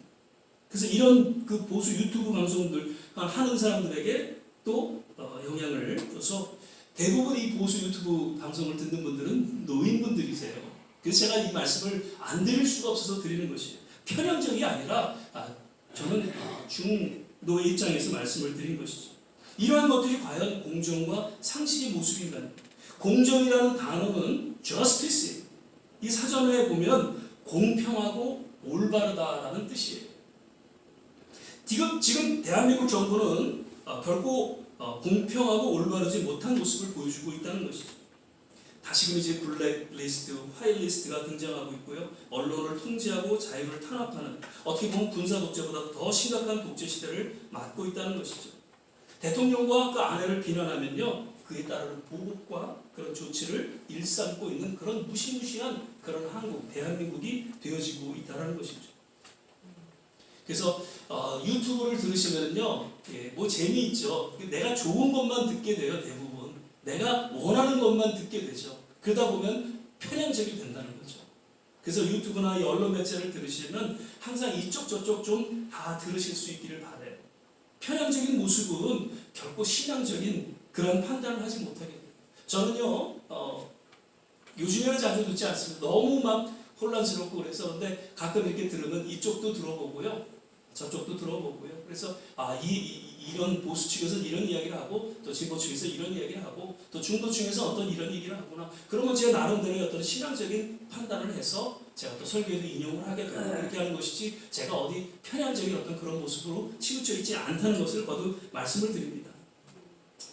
그래서 이런 그 보수 유튜브 방송들 하는 사람들에게 또 영향을 줘서 대부분 이 보수 유튜브 방송을 듣는 분들은 노인분들이세요. 그래서 제가 이 말씀을 안 드릴 수가 없어서 드리는 것이에요. 편향적이 아니라 저는 중노의 입장에서 말씀을 드린 것이죠. 이러한 것들이 과연 공정과 상식의 모습인가? 공정이라는 단어는 justice, 이 사전에 보면 공평하고 올바르다라는 뜻이에요. 지금 대한민국 정부는 결코 공평하고 올바르지 못한 모습을 보여주고 있다는 것이죠. 다시금 이제 블랙리스트, 화이트리스트가 등장하고 있고요. 언론을 통제하고 자유를 탄압하는, 어떻게 보면 군사 독재보다 더 심각한 독재 시대를 맞고 있다는 것이죠. 대통령과 그 아내를 비난하면요, 그에 따르는 보복과 그런 조치를 일삼고 있는 그런 무시무시한 그런 한국, 대한민국이 되어지고 있다는 것이죠. 그래서 유튜브를 들으시면요, 뭐 재미있죠. 내가 좋은 것만 듣게 돼요. 대부분 내가 원하는 것만 듣게 되죠. 그러다 보면 편향적이 된다는 거죠. 그래서 유튜브나 이 언론 매체를 들으시면 항상 이쪽 저쪽 좀 다 들으실 수 있기를 바라요. 편향적인 모습은 결코 신앙적인 그런 판단을 하지 못하게 돼요. 저는요, 요즘에는 자주 듣지 않습니다. 너무 막 혼란스럽고 그래서. 근데 가끔 이렇게 들으면 이쪽도 들어보고요, 저쪽도 들어보고요. 그래서 이런 보수 측에서 이런 이야기를 하고, 또 진보 측에서 이런 이야기를 하고, 또 중도 측에서 어떤 이런 얘기를 하구나. 그러면 제가 나름대로의 어떤 신앙적인 판단을 해서 제가 또 설교에도 인용을 하게 되고 그렇게 하는 것이지, 제가 어디 편향적인 어떤 그런 모습으로 치우쳐 있지 않다는 것을 거듭 말씀을 드립니다.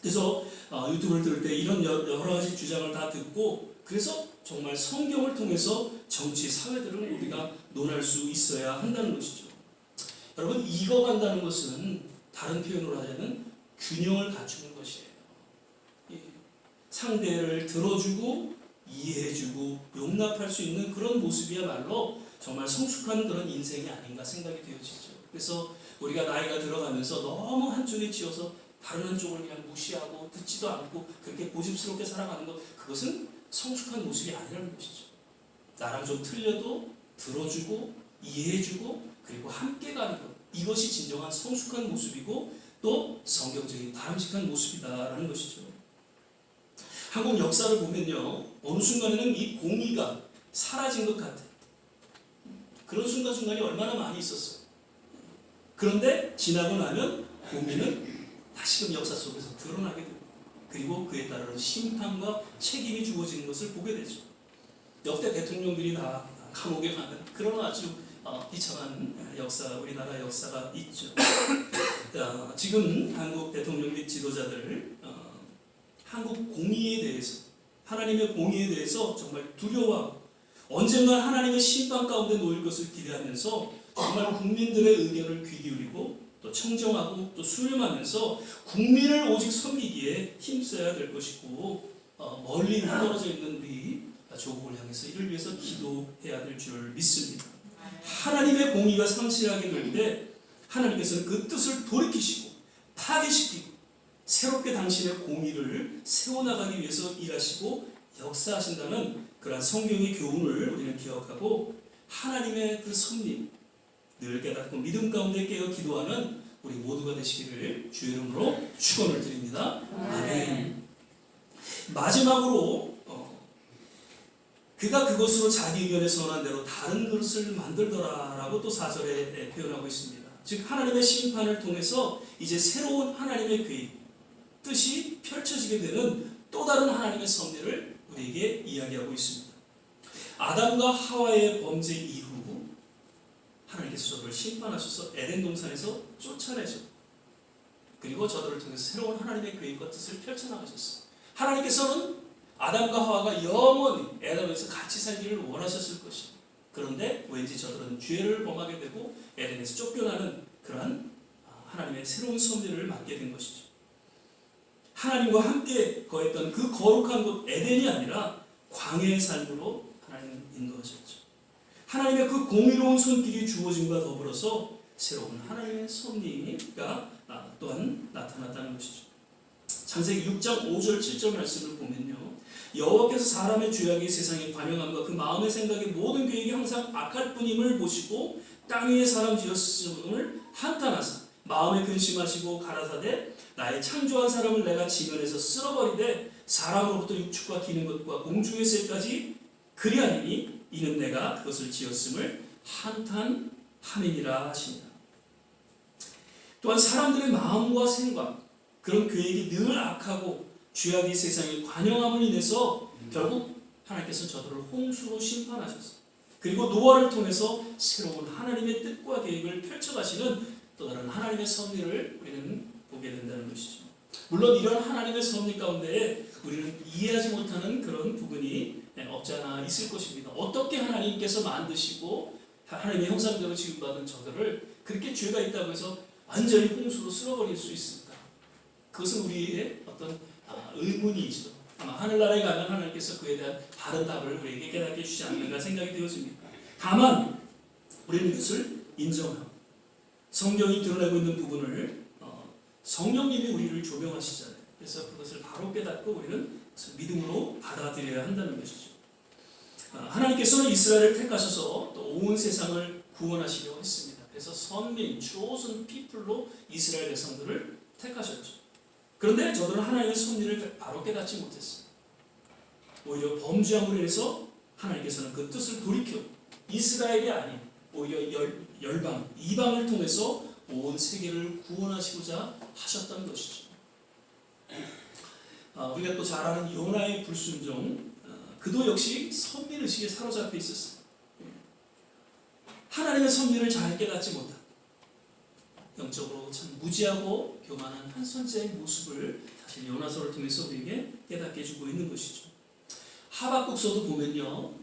그래서 유튜브를 들을 때 이런 여러 가지 주장을 다 듣고, 그래서 정말 성경을 통해서 정치, 사회들을 우리가 논할 수 있어야 한다는 것이죠. 여러분, 익어간다는 것은 다른 표현으로 하자면 균형을 갖추는 것이에요. 상대를 들어주고 이해해주고 용납할 수 있는 그런 모습이야말로 정말 성숙한 그런 인생이 아닌가 생각이 되어지죠. 그래서 우리가 나이가 들어가면서 너무 한쪽에 치여서 다른 한쪽을 그냥 무시하고 듣지도 않고 그렇게 고집스럽게 살아가는 것, 그것은 성숙한 모습이 아니라는 것이죠. 나랑 좀 틀려도 들어주고 이해해주고 그리고 함께 가는 것, 이것이 진정한 성숙한 모습이고 또 성경적인 바람직한 모습이다라는 것이죠. 한국 역사를 보면요, 어느 순간에는 이 공의가 사라진 것 같아요. 그런 순간순간이 얼마나 많이 있었어요. 그런데 지나고 나면 공의는 다시금 역사 속에서 드러나게 되고, 그리고 그에 따른 심판과 책임이 주어지는 것을 보게 되죠. 역대 대통령들이 다 감옥에 가는 그런 아주 비참한 역사, 우리나라 역사가 있죠. 지금 한국 대통령 및 지도자들 한국 공의에 대해서, 하나님의 공의에 대해서 정말 두려워하고 언젠가 하나님의 심판 가운데 놓일 것을 기대하면서 정말 국민들의 의견을 귀 기울이고 또 청정하고 또 수렴하면서 국민을 오직 섬기기에 힘써야 될 것이고, 멀리 떨어져 있는 우리 조국을 향해서 이를 위해서 기도해야 될 줄 믿습니다. 하나님의 공의가 상실하게 될 때 하나님께서는 그 뜻을 돌이키시고 파괴시키고 새롭게 당신의 공의를 세워나가기 위해서 일하시고 역사하신다는 그러한 성경의 교훈을 우리는 기억하고, 하나님의 그 섭리 늘 깨닫고 믿음 가운데 깨어 기도하는 우리 모두가 되시기를 주의 이름으로 축원을 드립니다. 아멘. 마지막으로 그가 그것으로 자기 의견에 선한 대로 다른 그릇을 만들더라라고 또 4절에 표현하고 있습니다. 즉 하나님의 심판을 통해서 이제 새로운 하나님의 계획, 뜻이 펼쳐지게 되는 또 다른 하나님의 섭리를 우리에게 이야기하고 있습니다. 아담과 하와의 범죄 이후 하나님께서 저들을 심판하셔서 에덴 동산에서 쫓아내죠. 그리고 저들을 통해서 새로운 하나님의 계획과 뜻을 펼쳐나가셨어요. 하나님께서는 아담과 하와가 영원히 에덴에서 같이 살기를 원하셨을 것입니다. 그런데 왠지 저들은 죄를 범하게 되고 에덴에서 쫓겨나는 그러한 하나님의 새로운 섭리를 맡게 된 것이죠. 하나님과 함께 거했던 그 거룩한 곳 에덴이 아니라 광야의 삶으로 하나님은 인도하셨죠. 하나님의 그 공의로운 손길이 주어짐과 더불어서 새로운 하나님의 섭리가 또한 나타났다는 것이죠. 창세기 6장 5절 7절 말씀을 보면요, 여호와께서 사람의 죄악이 세상에 관영함과 그 마음의 생각의 모든 계획이 항상 악할 뿐임을 보시고 땅 위에 사람 지었음을 한탄하사 마음에 근심하시고 가라사대 나의 창조한 사람을 내가 지면에서 쓸어버리되 사람으로부터 육축과 기는 것과 공중의 새까지 그리하니니 이는 내가 그것을 지었음을 한탄함이니라 하십니다. 또한 사람들의 마음과 생각, 그런 계획이 늘 악하고 죄악이 세상에 관영함을 인해서 결국 하나님께서 저들을 홍수로 심판하셨어요. 그리고 노아를 통해서 새로운 하나님의 뜻과 계획을 펼쳐가시는 또 다른 하나님의 섭리를 우리는 보게 된다는 것이죠. 물론 이런 하나님의 섭리 가운데 우리는 이해하지 못하는 그런 부분이 없지 않아 있을 것입니다. 어떻게 하나님께서 만드시고 하나님의 형상대로 지음받은 저들을 그렇게 죄가 있다고 해서 완전히 홍수로 쓸어버릴 수 있을까? 그것은 우리의 어떤 의문이죠. 아마 하늘나라에 가면 하나님께서 그에 대한 바른 답을 우리에게 깨닫게 해주지 않는가 생각이 되어집니다. 다만 우리는 이것을 인정하고 성경이 드러내고 있는 부분을 성령님이 우리를 조명하시잖아요. 그래서 그것을 바로 깨닫고 우리는 그것을 믿음으로 받아들여야 한다는 것이죠. 하나님께서는 이스라엘을 택하셔서 또 온 세상을 구원하시려고 했습니다. 그래서 선민, chosen people로 이스라엘 백성들을 택하셨죠. 그런데 저들은 하나님의 섭리를 바로 깨닫지 못했어요. 오히려 범죄함으로 인해서 하나님께서는 그 뜻을 돌이켜 이스라엘이 아닌 오히려 열방, 이방을 통해서 온 세계를 구원하시고자 하셨던 것이죠. 우리가 또 잘 아는 요나의 불순종, 그도 역시 섭리의식에 사로잡혀 있었어요. 하나님의 섭리를 잘 깨닫지 못한 영적으로 참 무지하고 교만한 한 선지자의 모습을 사실 요나서를 통해서 우리에게 깨닫게 해주고 있는 것이죠. 하박국서도 보면요,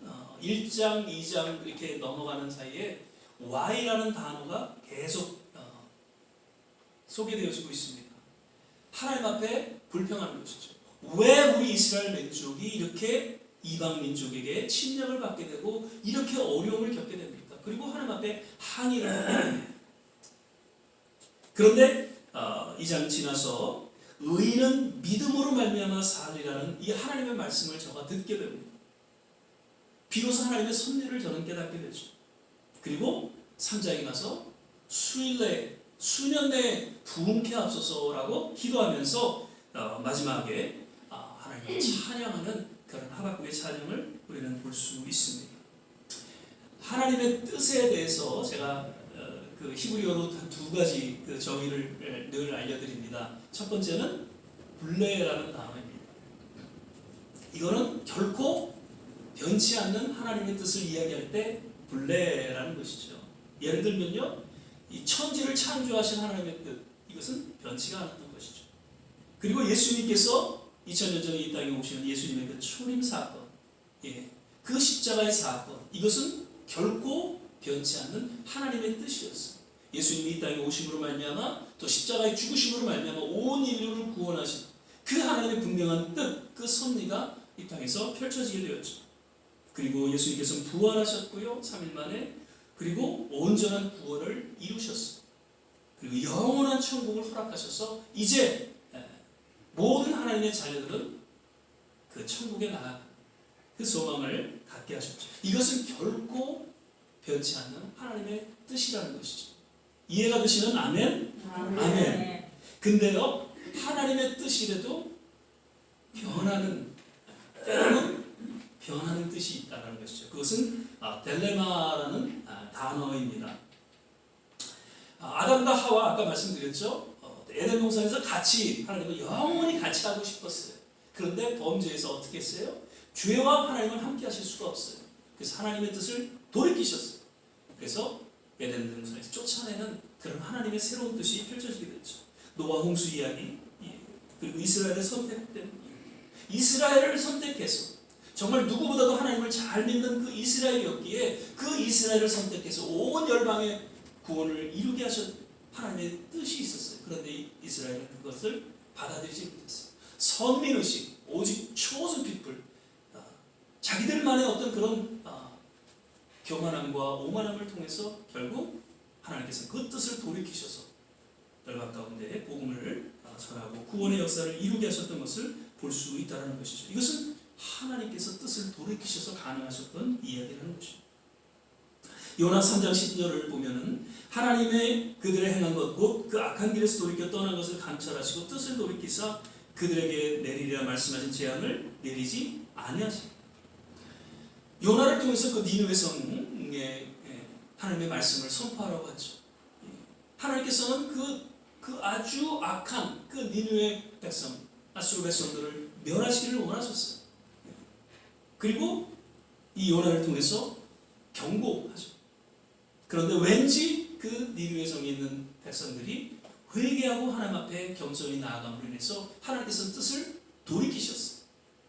1장, 2장 이렇게 넘어가는 사이에 Y라는 단어가 계속 소개되어지고 있습니다. 하나님 앞에 불평하는 것이죠. 왜 우리 이스라엘 민족이 이렇게 이방 민족에게 침략을 받게 되고 이렇게 어려움을 겪게 됩니까? 그리고 하나님 앞에 항의를 합니다. 그런데 2장 지나서 의인은 믿음으로 말미암아 사리라는 이 하나님의 말씀을 저가 듣게 됩니다. 비로소 하나님의 섭리를 저는 깨닫게 되죠. 그리고 3장에 가서 수일 내에 수년 내에 부흥케 하옵소서라고 기도하면서 마지막에 하나님을 찬양하는 그런 하박국의 찬양을 우리는 볼 수 있습니다. 하나님의 뜻에 대해서 제가 그 히브리어로 두 가지 그 정의를 늘 알려드립니다. 첫 번째는 블레라는 단어입니다. 이거는 결코 변치 않는 하나님의 뜻을 이야기할 때 블레라는 것이죠. 예를 들면요, 이 천지를 창조하신 하나님의 뜻, 이것은 변치가 않았던 것이죠. 그리고 예수님께서 2000년 전에 이 땅에 오시는 예수님의 그 초림 사건, 그 십자가의 사건, 이것은 결코 변치 않는 하나님의 뜻이었어요. 예수님이 이 땅에 오심으로 말미암아 또 십자가의 죽으심으로 말미암아 온 인류를 구원하신 그 하나님의 분명한 뜻, 그 섭리가 이 땅에서 펼쳐지게 되었죠. 그리고 예수님께서는 부활하셨고요, 3일 만에. 그리고 온전한 구원을 이루셨어요. 그리고 영원한 천국을 허락하셔서 이제 모든 하나님의 자녀들은 그 천국에 나아가 그 소망을 갖게 하셨죠. 이것은 결코 변치 않는 하나님의 뜻이라는 것이죠. 이해가 되시는 아멘? 아멘. 근데요, 하나님의 뜻이라도 변하는, 때로는 변하는 뜻이 있다는 것이죠. 그것은 델레마라는 단어입니다. 아담과 하와 아까 말씀드렸죠. 에덴 동산에서 같이 하나님과 영원히 같이 하고 싶었어요. 그런데 범죄에서 어떻게 했어요? 죄와 하나님을 함께 하실 수가 없어요. 그래서 하나님의 뜻을 돌이키셨어요. 그래서 에덴 동산에서 쫓아내는 그런 하나님의 새로운 뜻이 펼쳐지게 됐죠. 노아 홍수 이야기, 그리고 이스라엘을 선택된 이스라엘을 선택해서 정말 누구보다도 하나님을 잘 믿는 그 이스라엘이었기에 그 이스라엘을 선택해서 온 열방의 구원을 이루게 하셨 하나님의 뜻이 있었어요. 그런데 이스라엘은 그것을 받아들이지 못했어요. 선민의식, 오직 chosen people, 자기들만의 어떤 그런 교만함과 오만함을 통해서 결국 하나님께서 그 뜻을 돌이키셔서 열방 가운데 복음을 전하고 구원의 역사를 이루게 하셨던 것을 볼 수 있다는 것이죠. 이것은 하나님께서 뜻을 돌이키셔서 가능하셨던 이야기라는 것이죠. 요나 3장 10절을 보면은 하나님의 그들의 행한 것 곧 그 악한 길에서 돌이켜 떠난 것을 감찰하시고 뜻을 돌이키사 그들에게 내리리라 말씀하신 재앙을 내리지 아니하시고, 요나를 통해서 그 니느웨 성에 하나님의 말씀을 선포하라고 하죠. 하나님께서는 그 아주 악한 그 니느웨 백성, 아수르 백성들을 멸하시기를 원하셨어요. 그리고 이 요나를 통해서 경고하죠. 그런데 왠지 그 니느웨 성에 있는 백성들이 회개하고 하나님 앞에 겸손히 나아감으로 인해서 하나님께서 뜻을 돌이키셨어요.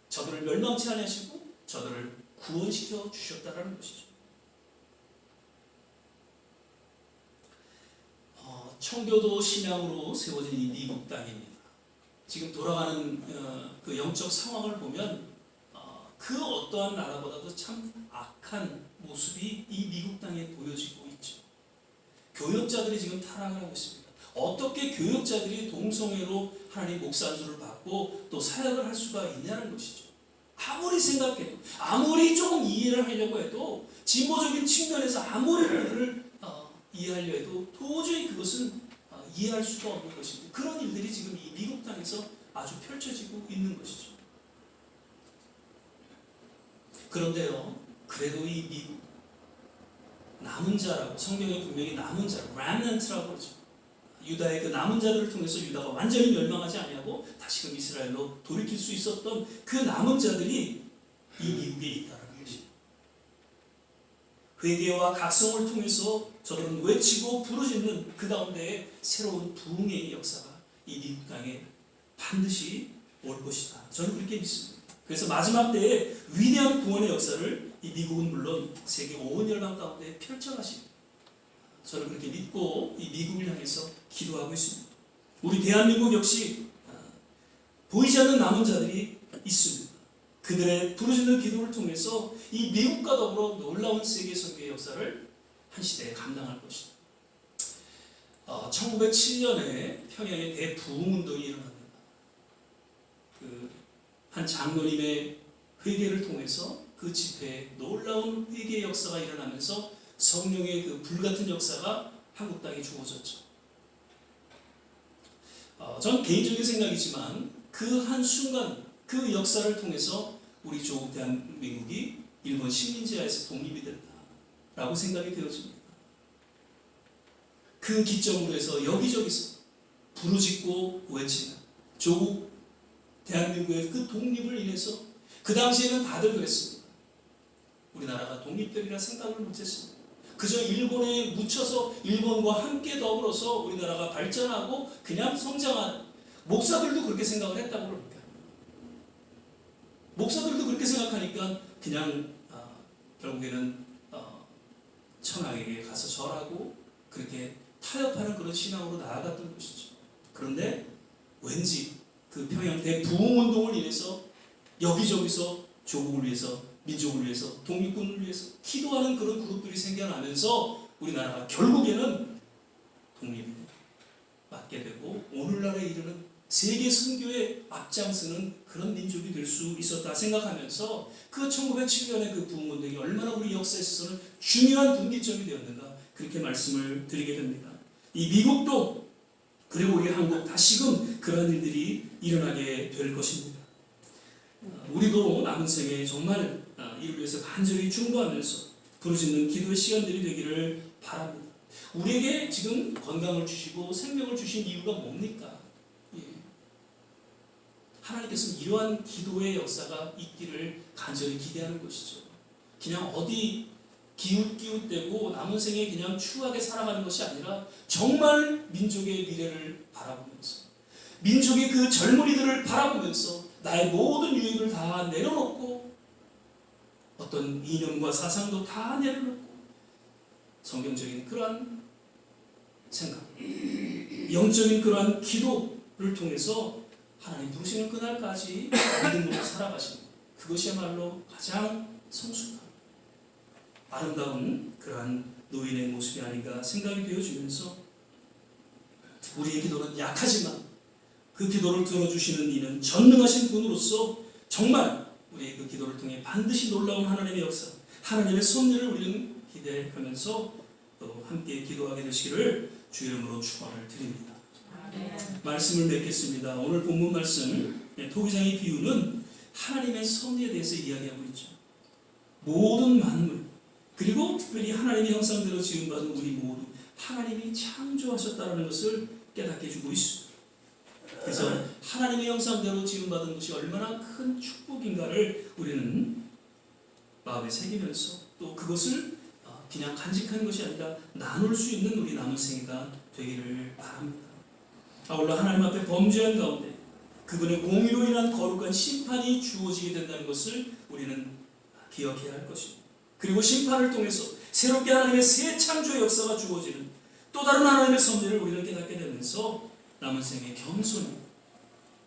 저들을 멸망치 아니하시고 저들을 구원시켜 주셨다라는 것이죠. 청교도 신앙으로 세워진 이 미국 땅입니다. 지금 돌아가는 그 영적 상황을 보면 그 어떠한 나라보다도 참 악한 모습이 이 미국 땅에 보여지고 있죠. 교역자들이 지금 타락을 하고 있습니다. 어떻게 교역자들이 동성애로 하나님 목사 안수를 받고 또 사역을 할 수가 있냐는 것이죠. 아무리 생각해도, 아무리 조금 이해를 하려고 해도, 진보적인 측면에서 아무리 그들을 이해하려 해도 도저히 그것은 이해할 수가 없는 것입니다. 그런 일들이 지금 이 미국 땅에서 아주 펼쳐지고 있는 것이죠. 그런데요, 그래도 이 미국 남은 자라고, 성경에 분명히 남은 자, remnant라고 그러죠. 유다의 그 남은 자들을 통해서 유다가 완전히 멸망하지 아니하고 다시금 이스라엘로 돌이킬 수 있었던 그 남은 자들이 이 미국에 있다는 것입니다. 회개와 각성을 통해서 저들은 외치고 부르짖는 그 가운데에 새로운 부흥의 역사가 이 미국 땅에 반드시 올 것이다. 저는 그렇게 믿습니다. 그래서 마지막 때에 위대한 구원의 역사를 이 미국은 물론 세계 온 열방 가운데 펼쳐가십니다. 저는 그렇게 믿고 이 미국을 향해서 기도하고 있습니다. 우리 대한민국 역시 보이지 않는 남은 자들이 있습니다. 그들의 부르짖는 기도를 통해서 이 미국과 더불어 놀라운 세계 선교의 역사를 한 시대에 감당할 것이다. 1907년에 평양에 대부흥운동이 일어납니다. 한 장로님의 회개를 통해서 그 집회에 놀라운 회개의 역사가 일어나면서 성령의 그 불같은 역사가 한국 땅에 주어졌죠. 전 개인적인 생각이지만 그 한 순간 그 역사를 통해서 우리 조국 대한민국이 일본 식민지하에서 독립이 됐다라고 생각이 되어집니다. 그 기점으로 해서 여기저기서 부르짖고 외치는 조국 대한민국의 그 독립을 인해서 그 당시에는 다들 그랬습니다. 우리나라가 독립되리라 생각을 못했습니다. 그저 일본에 묻혀서 일본과 함께 더불어서 우리나라가 발전하고 그냥 성장한, 목사들도 그렇게 생각을 했다고 그럽니다. 목사들도 그렇게 생각하니까 그냥 결국에는 천황에게 가서 절하고 그렇게 타협하는 그런 신앙으로 나아갔던 것이죠. 그런데 왠지 그 평양 대부흥운동을 인해서 여기저기서 조국을 위해서, 민족을 위해서, 독립군을 위해서 기도하는 그런 그룹들이 생겨나면서 우리나라가 결국에는 독립을 맞게 되고 오늘날에 이르는 세계 선교에 앞장서는 그런 민족이 될 수 있었다 생각하면서 그 1907년의 그 부흥운동이 얼마나 우리 역사에 있어서는 중요한 분기점이 되었는가, 그렇게 말씀을 드리게 됩니다. 이 미국도 그리고 우리 한국 다시금 그런 일들이 일어나게 될 것입니다. 우리도 남은 생에 정말 이를 위해서 간절히 중보하면서 부르짖는 기도의 시간들이 되기를 바랍니다. 우리에게 지금 건강을 주시고 생명을 주신 이유가 뭡니까? 하나님께서는 이러한 기도의 역사가 있기를 간절히 기대하는 것이죠. 그냥 어디 기웃기웃대고 남은 생에 그냥 추하게 살아가는 것이 아니라 정말 민족의 미래를 바라보면서, 민족의 그 젊은이들을 바라보면서 나의 모든 유익을 다 내려놓고 어떤 이념과 사상도 다 내려놓고 성경적인 그러한 생각, 영적인 그러한 기도를 통해서 하나님 부르시는 그날까지 믿음으로 살아가시는 것, 그것이야말로 가장 성숙한 아름다운 그러한 노인의 모습이 아닌가 생각이 되어지면서 우리의 기도는 약하지만 그 기도를 들어주시는 이는 전능하신 분으로서 정말 우리의 그 기도를 통해 반드시 놀라운 하나님의 역사, 하나님의 섭리를 우리는 기대하면서 또 함께 기도하게 되시기를 주 이름으로 축원을 드립니다. 말씀을 맺겠습니다. 오늘 본문 말씀 토기장의 비유는 하나님의 섭리에 대해서 이야기하고 있죠. 모든 만물 그리고 특별히 하나님의 형상대로 지음받은 우리 모두 하나님이 창조하셨다는 것을 깨닫게 해주고 있습니다. 그래서 하나님의 형상대로 지음받은 것이 얼마나 큰 축복인가를 우리는 마음에 새기면서 또 그것을 그냥 간직하는 것이 아니라 나눌 수 있는 우리 남은 생애가 되기를 바랍니다. 아울러 하나님 앞에 범죄한 가운데 그분의 공의로 인한 거룩한 심판이 주어지게 된다는 것을 우리는 기억해야 할 것입니다. 그리고 심판을 통해서 새롭게 하나님의 새 창조의 역사가 주어지는 또 다른 하나님의 섭리를 우리는 깨닫게 되면서 남은 생에 겸손히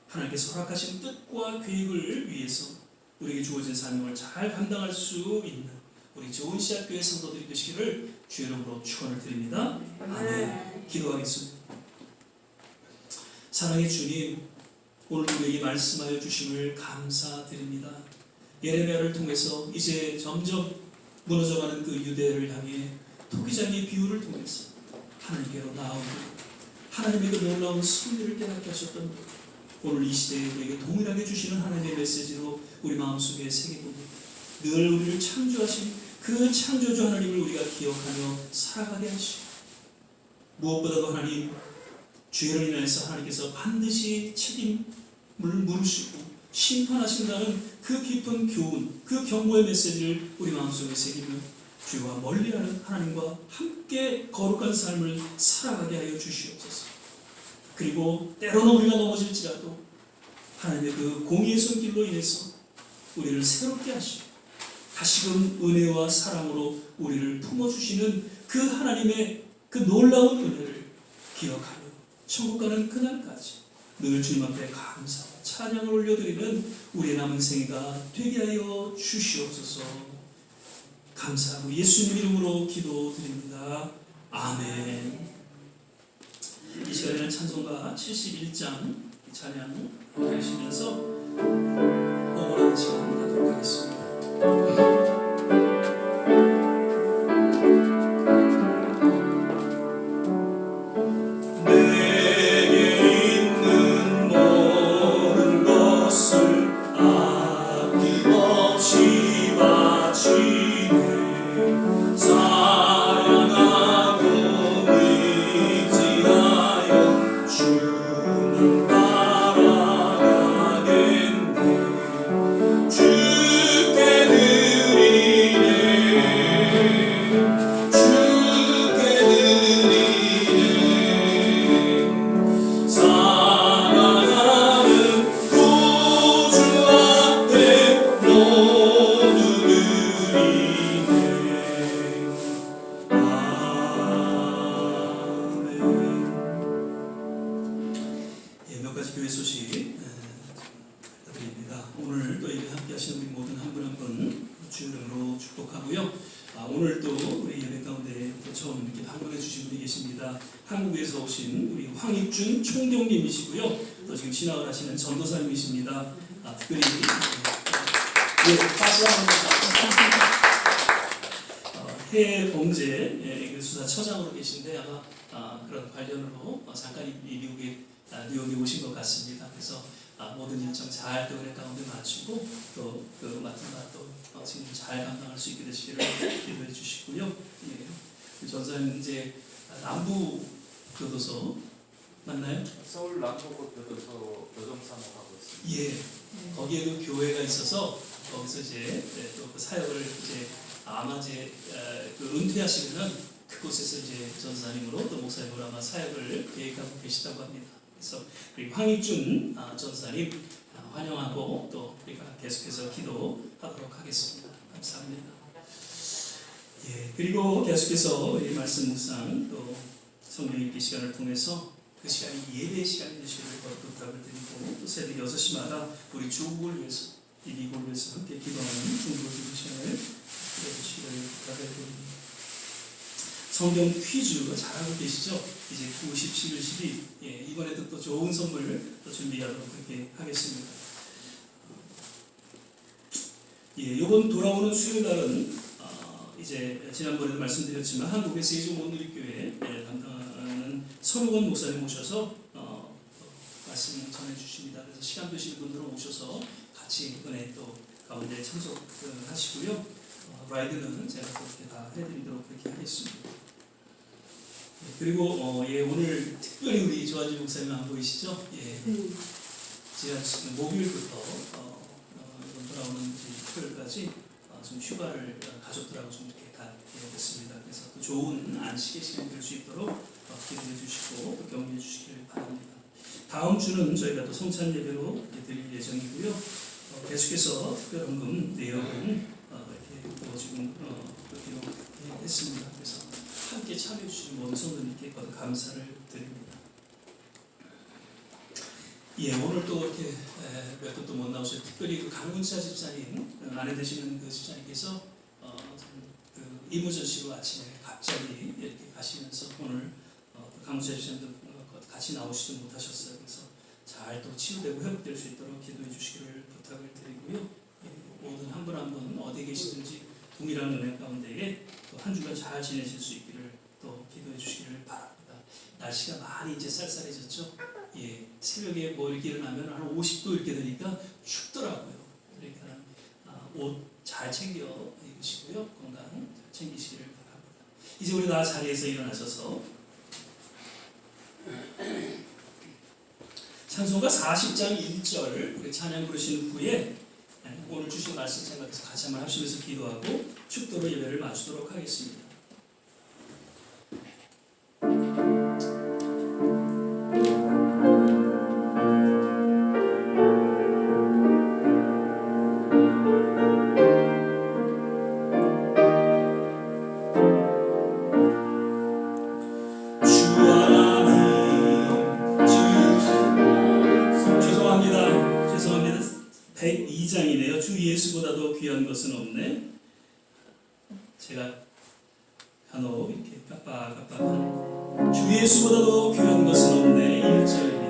하나님께서 허락하신 뜻과 계획을 위해서 우리에게 주어진 사명을 잘 감당할 수 있는 우리 좋은 씨앗교회 성도들이 되시기를 주 이름으로 축원을 드립니다. 아멘. 기도하겠습니다. 사랑의 주님, 오늘 우리에게 말씀하여 주심을 감사드립니다. 예레미야를 통해서 이제 점점 무너져가는 그 유대를 향해 토기장의 비유를 통해서 하나님께로 나오고 하나님의 그 놀라운 섭리를 깨닫게 하셨던 오늘 이 시대에 우리에게 동일하게 주시는 하나님의 메시지로 우리 마음속에 새기고 늘 우리를 창조하신 그 창조주 하나님을 우리가 기억하며 살아가게 하시고 무엇보다도 하나님 죄를 인하여서 하나님께서 반드시 책임을 물으시고 심판하신다는 그 깊은 교훈, 그 경고의 메시지를 우리 마음속에 새기며 죄와 멀리하는 하나님과 함께 거룩한 삶을 살아가게 하여 주시옵소서. 그리고 때로는 우리가 넘어질지라도 하나님의 그 공의의 손길로 인해서 우리를 새롭게 하시고 다시금 은혜와 사랑으로 우리를 품어주시는 그 하나님의 그 놀라운 은혜를 기억하며 천국 가는 그날까지 늘 주님 앞에 감사와 찬양을 올려드리는 우리의 남은 생애가 되게 하여 주시옵소서. 감사하고 예수님 이름으로 기도드립니다. 아멘. 이 시간에는 찬송가 71장 찬양 하시면서 어머나 시간 갖도록 하겠습니다. 한국에서 오신 우리 황익준 총경님이시고요. 또 지금 신학을 하시는 전도사님이십니다. 특별히 박수 한번 해외 범죄 수사처장으로 계신데 아마 그런 관련으로 잠깐 미국에 뉴욕에 오신 것 같습니다. 그래서 모든 일정 잘 은혜 가운데 마치고 또 그 맡은 바도 지금 잘 감당할 수 있게 되시기를 기도해 주시고요. 예. 전사님 이제 남부 교도소 맞나요? 서울 남부고 교도소 교정사무하고 있습니다. 예, 거기에도 교회가 있어서 거기서 이제 또 그 사역을 이제 아마 이제 그 은퇴하시면은 그곳에서 이제 전사님으로 또 목사님으로 아마 사역을 계획하고 계시다고 합니다. 그래서 우리 황익준 전사님 환영하고 또 우리가 계속해서 기도하도록 하겠습니다. 감사합니다. 예, 그리고 계속해서 이 말씀 묵상 또 성경 읽기 시간을 통해서 그 시간이 예배 시간이 되시기를 부탁을 드리고 또 새벽 6시마다 우리 조국을 위해서 이 미국을 위해서 함께 기도하는 중보 기도 시간을 해주시기를 부탁을 드립니다. 성경 퀴즈 잘하고 계시죠? 이제 9, 10, 11, 12 예, 이번에도 또 좋은 선물 또 준비하도록 그렇게 하겠습니다. 예, 이번 돌아오는 수요일날은 이제 지난번에도 말씀드렸지만 한국의 세종원누리교회 담당하는 선우건 목사님 모셔서 말씀 전해주십니다. 그래서 시간 되시는 분들은 오셔서 같이 은혜 또 가운데 참석하시고요. 라이드는 제가 그렇게 다 해드리도록 그렇게 하겠습니다. 그리고 오늘 특별히 우리 조한지 목사님 안 보이시죠? 예, 제가 지금 목요일부터 이번 돌아오는 토요일까지 좀 휴가를 가족들하고 좀 이렇게 가게 됐습니다. 그래서 또 좋은 안식의 시간이 될 수 있도록 기도해 주시고 또 격려해 주시기를 바랍니다. 다음 주는 저희가 또 성찬 예배로 드릴 예정이고요. 계속해서 특별헌금 내역은 이렇게 또 지금 기록했습니다. 그래서 함께 참여해 주시는 모든 성도님께 감사를 드립니다. 예, 오늘 또 이렇게 몇 분 또 못 나오셔서 특별히 그 강문차 집사님 아내 되시는 그 집사님께서 그 이무전시로 아침에 갑자기 이렇게 가시면서 오늘 강문차 집사님도 같이 나오시지 못하셨어요. 그래서 잘 또 치유되고 회복될 수 있도록 기도해 주시기를 부탁을 드리고요. 예, 모든 한 분 한 분 어디 계시든지 동일한 은혜 가운데에 또 한 주간 잘 지내실 수 있기를 또 기도해 주시기를 바랍니다. 날씨가 많이 이제 쌀쌀해졌죠. 예, 새벽에 뭐 이렇게 일어나면 한 50도 이렇게 되니까 춥더라고요. 그러니까 옷 잘 챙겨 입으시고요. 건강 잘 챙기시기를 바랍니다. 이제 우리 다 자리에서 일어나셔서 찬송가 40장 1절 우리 찬양 부르신 후에 오늘 주신 말씀 생각해서 같이 한번 합심해서 기도하고 축도로 예배를 마치도록 하겠습니다. 죄송합니다. 102장이네요. 주 예수보다도 귀한 것은 없네. 제가 간혹 이렇게 깜빡깜빡하네. 주 예수보다도 귀한 것은 없네. 1절입니다.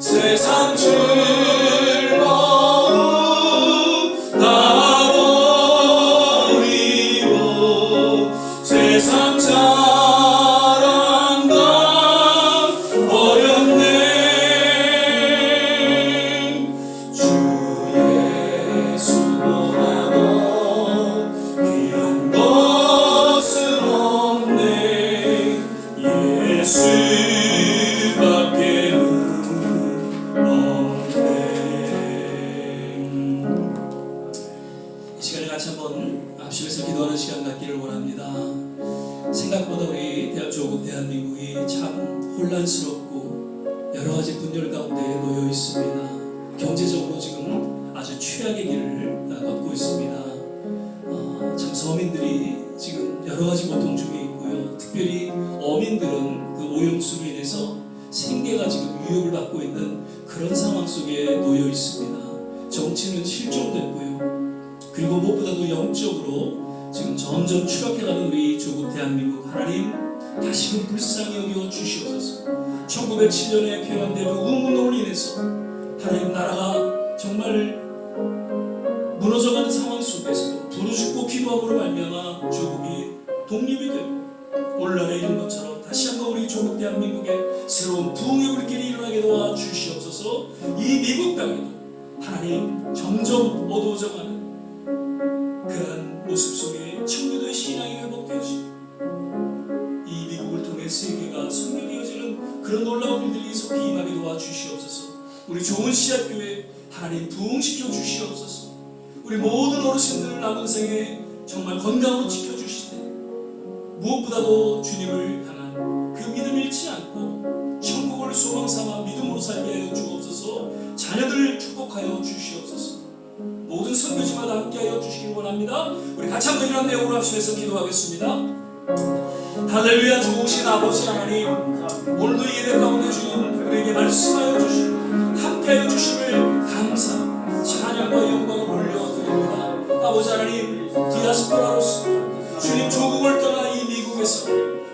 세상 즐거움 다 버리고 세상 자랑과 어렵네. 주 예수보다도 귀한 것은 없네. 예수밖에는 이 시간에 같이 한번 합심해서 기도하는 시간 갖기를 원합니다. 생각보다 우리 조국 대한민국이 참 혼란스럽고 여러 가지 분열 가운데 놓여 있습니다. 경제적으로 지금 아주 최악의 길을 걷고 있습니다. 참 서민들이 지금 여러 가지 고통 중에 있고요. 특별히 어민들은 그 오염수로 인해서 생계가 지금 위협을 받고 있는 그런 상황 속에 놓여 있습니다. 정치는 실종됐고요. 그리고 무엇보다도 영적으로 지금 점점 추락해가는 우리 조국 대한민국 하나님 다시금 불쌍히 여겨 주시옵소서. 1907년에 평양대로 우문동을 인해서 하나님 나라가 정말 무너져가는 상황 속에서도 부르짖고 기도함으로 말미암아 조국이 독립이 되고 오늘날에 이런 것처럼 다시 한번 우리 조국 대한민국에 새로운 부흥의 불길이 일어나게 도와 주시옵소서. 이 미국 땅에도 하나님 점점 어두워져가는 그러한 모습 속에 청교도의 신앙이 회복되어지고 이 미국을 통해 세계가 선교되어지는 그런 놀라운 일들이 속히 임하게 도와 주시옵소서. 우리 좋은 씨앗교회 하나님 부흥시켜 주시옵소서. 우리 모든 어르신들 남은 생에 정말 건강으로 지켜주시되 무엇보다도 주님을 향한 그 믿음 잃지 않고 천국을 소망 삼아 믿음으로 살게 하여 주옵소서. 자녀들을 축복하여 주시옵소서. 모든 선교지마다 함께하여 주시길 원합니다. 우리 같이 한번 이런 내용으로 합심해서 기도하겠습니다. 할렐루야. 좋으신 아버지 하나님, 오늘도 이 예배 가운데 주님 우리에게 말씀하여 주시고 함께하여 주심을 감사 찬양과 영광을 올려드립니다. 아버지 하나님, 디아스포라로서 주님 조국을 떠나 이 미국에서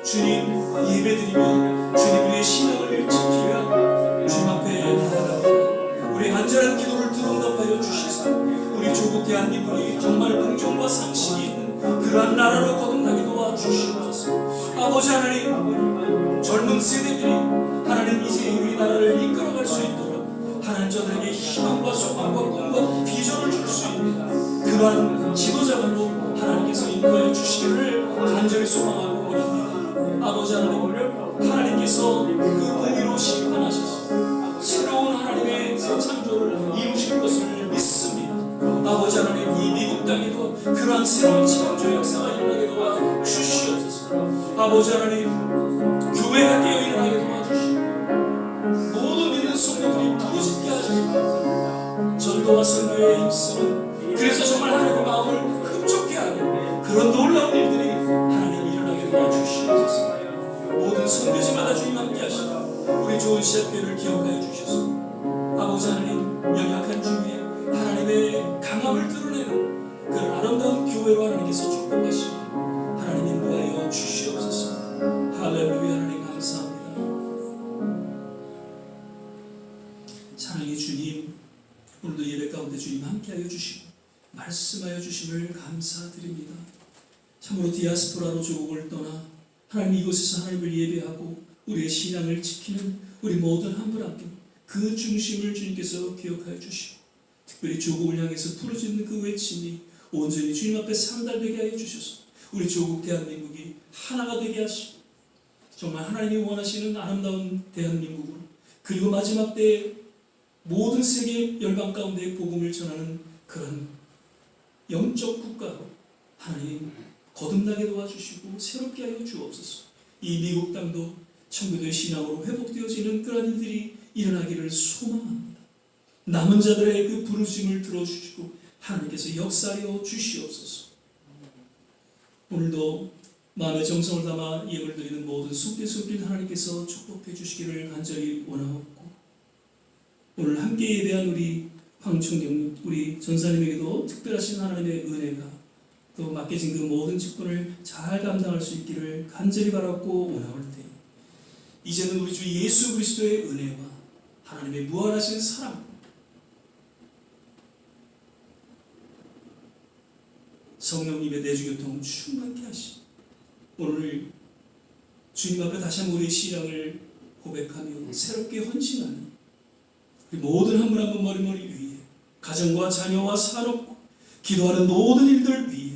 주님 예배드리며 주님 우리의 신앙을 지키며 주님 앞에 나아갑니다. 우리의 간절한 기도를 들응답하여 주시사 우리 조국 대한민국이 정말 긍정과 상식이 있는 그러한 나라로 거듭나게 도와주시옵소서. 아버지 하나님, 젊은 세대들이 하나님 이제 우리나라를 이끌어갈 수 있도록 하나님 저들에게 희망과 소망과 꿈과 비전을 줄 수 있는 그러한 지도자들로 하나님께서 인도하여 주시기를 간절히 소망하고 원합니다. 아버지 하나님, 하나님께서 그 공의로 심판하셔서 새로운 하나님의 새 창조를 이루실 것을 믿습니다. 아버지 하나님, 이 미국 땅에도 그러한 새로운 창조 역사가 일어나게 도와 주시옵소서. 아버지 하나님, 교회가 깨어 일어나게 도와주시고 모든 믿는 성도들이 부르짖게 하시고 전도와 선교에 힘쓰는 그래서 정말 하나님의 마음을 흡족해 하는 그런 놀라운 일들이 하나님 일어나게 도와주시옵소서. 모든 선교지마다 주님 함께 하시고 우리 좋은 씨앗교회를 기억하여 주셔서 아버지 하나님, 연약한 중에 하나님의 강함을 드러내는 그런 아름다운 교회로 하나님께서 축복하시고 하나님 인도하여 주시옵소서. 할렐루야. 하나님 감사합니다. 사랑의 주님, 오늘도 예배 가운데 주님 함께하여 주시고 말씀하여 주심을 감사드립니다. 참으로 디아스포라로 조국을 떠나 하나님 이곳에서 하나님을 예배하고 우리의 신앙을 지키는 우리 모든 한 분 한 분 그 중심을 주님께서 기억하여 주시고 특별히 조국을 향해서 부르짖는 그 외침이 온전히 주님 앞에 상달되게 하여 주셔서 우리 조국 대한민국이 하나가 되게 하시고 정말 하나님이 원하시는 아름다운 대한민국으로 그리고 마지막 때에 모든 세계 열방 가운데 복음을 전하는 그런 영적 국가로 하나님 거듭나게 도와주시고 새롭게 하여 주옵소서. 이 미국 땅도 청교도의 신앙으로 회복되어지는 그런 일들이 일어나기를 소망합니다. 남은 자들의 그 부르심을 들어주시고 하나님께서 역사하여 주시옵소서. 오늘도 마음의 정성을 담아 예물 드리는 모든 손길 하나님께서 축복해 주시기를 간절히 원하옵고 오늘 함께 예배한 우리 황충경 우리 전사님에게도 특별하신 하나님의 은혜가 또 맡겨진 그 모든 직분을 잘 감당할 수 있기를 간절히 바라고 원하올 때 이제는 우리 주 예수 그리스도의 은혜와 하나님의 무한하신 사랑 성령님의 내주교통 충만케 하시 오늘 주님 앞에 다시 한번 우리의 신앙을 고백하며 새롭게 헌신하는 우리 모든 한 분 한 분 머리머리 위에 가정과 자녀와 산업과 기도하는 모든 일들 위에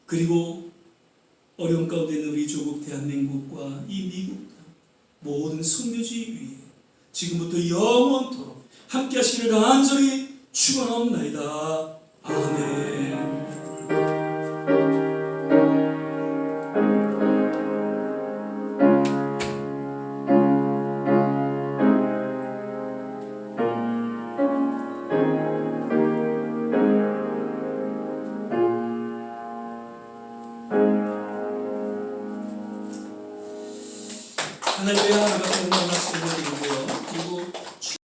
그리고 어려움 가운데 있는 우리 조국 대한민국과 이 미국 모든 선교지 위에 지금부터 영원토록 함께 하시기를 간절히 축원하옵나이다. 아멘. 할렐루야. 말씀을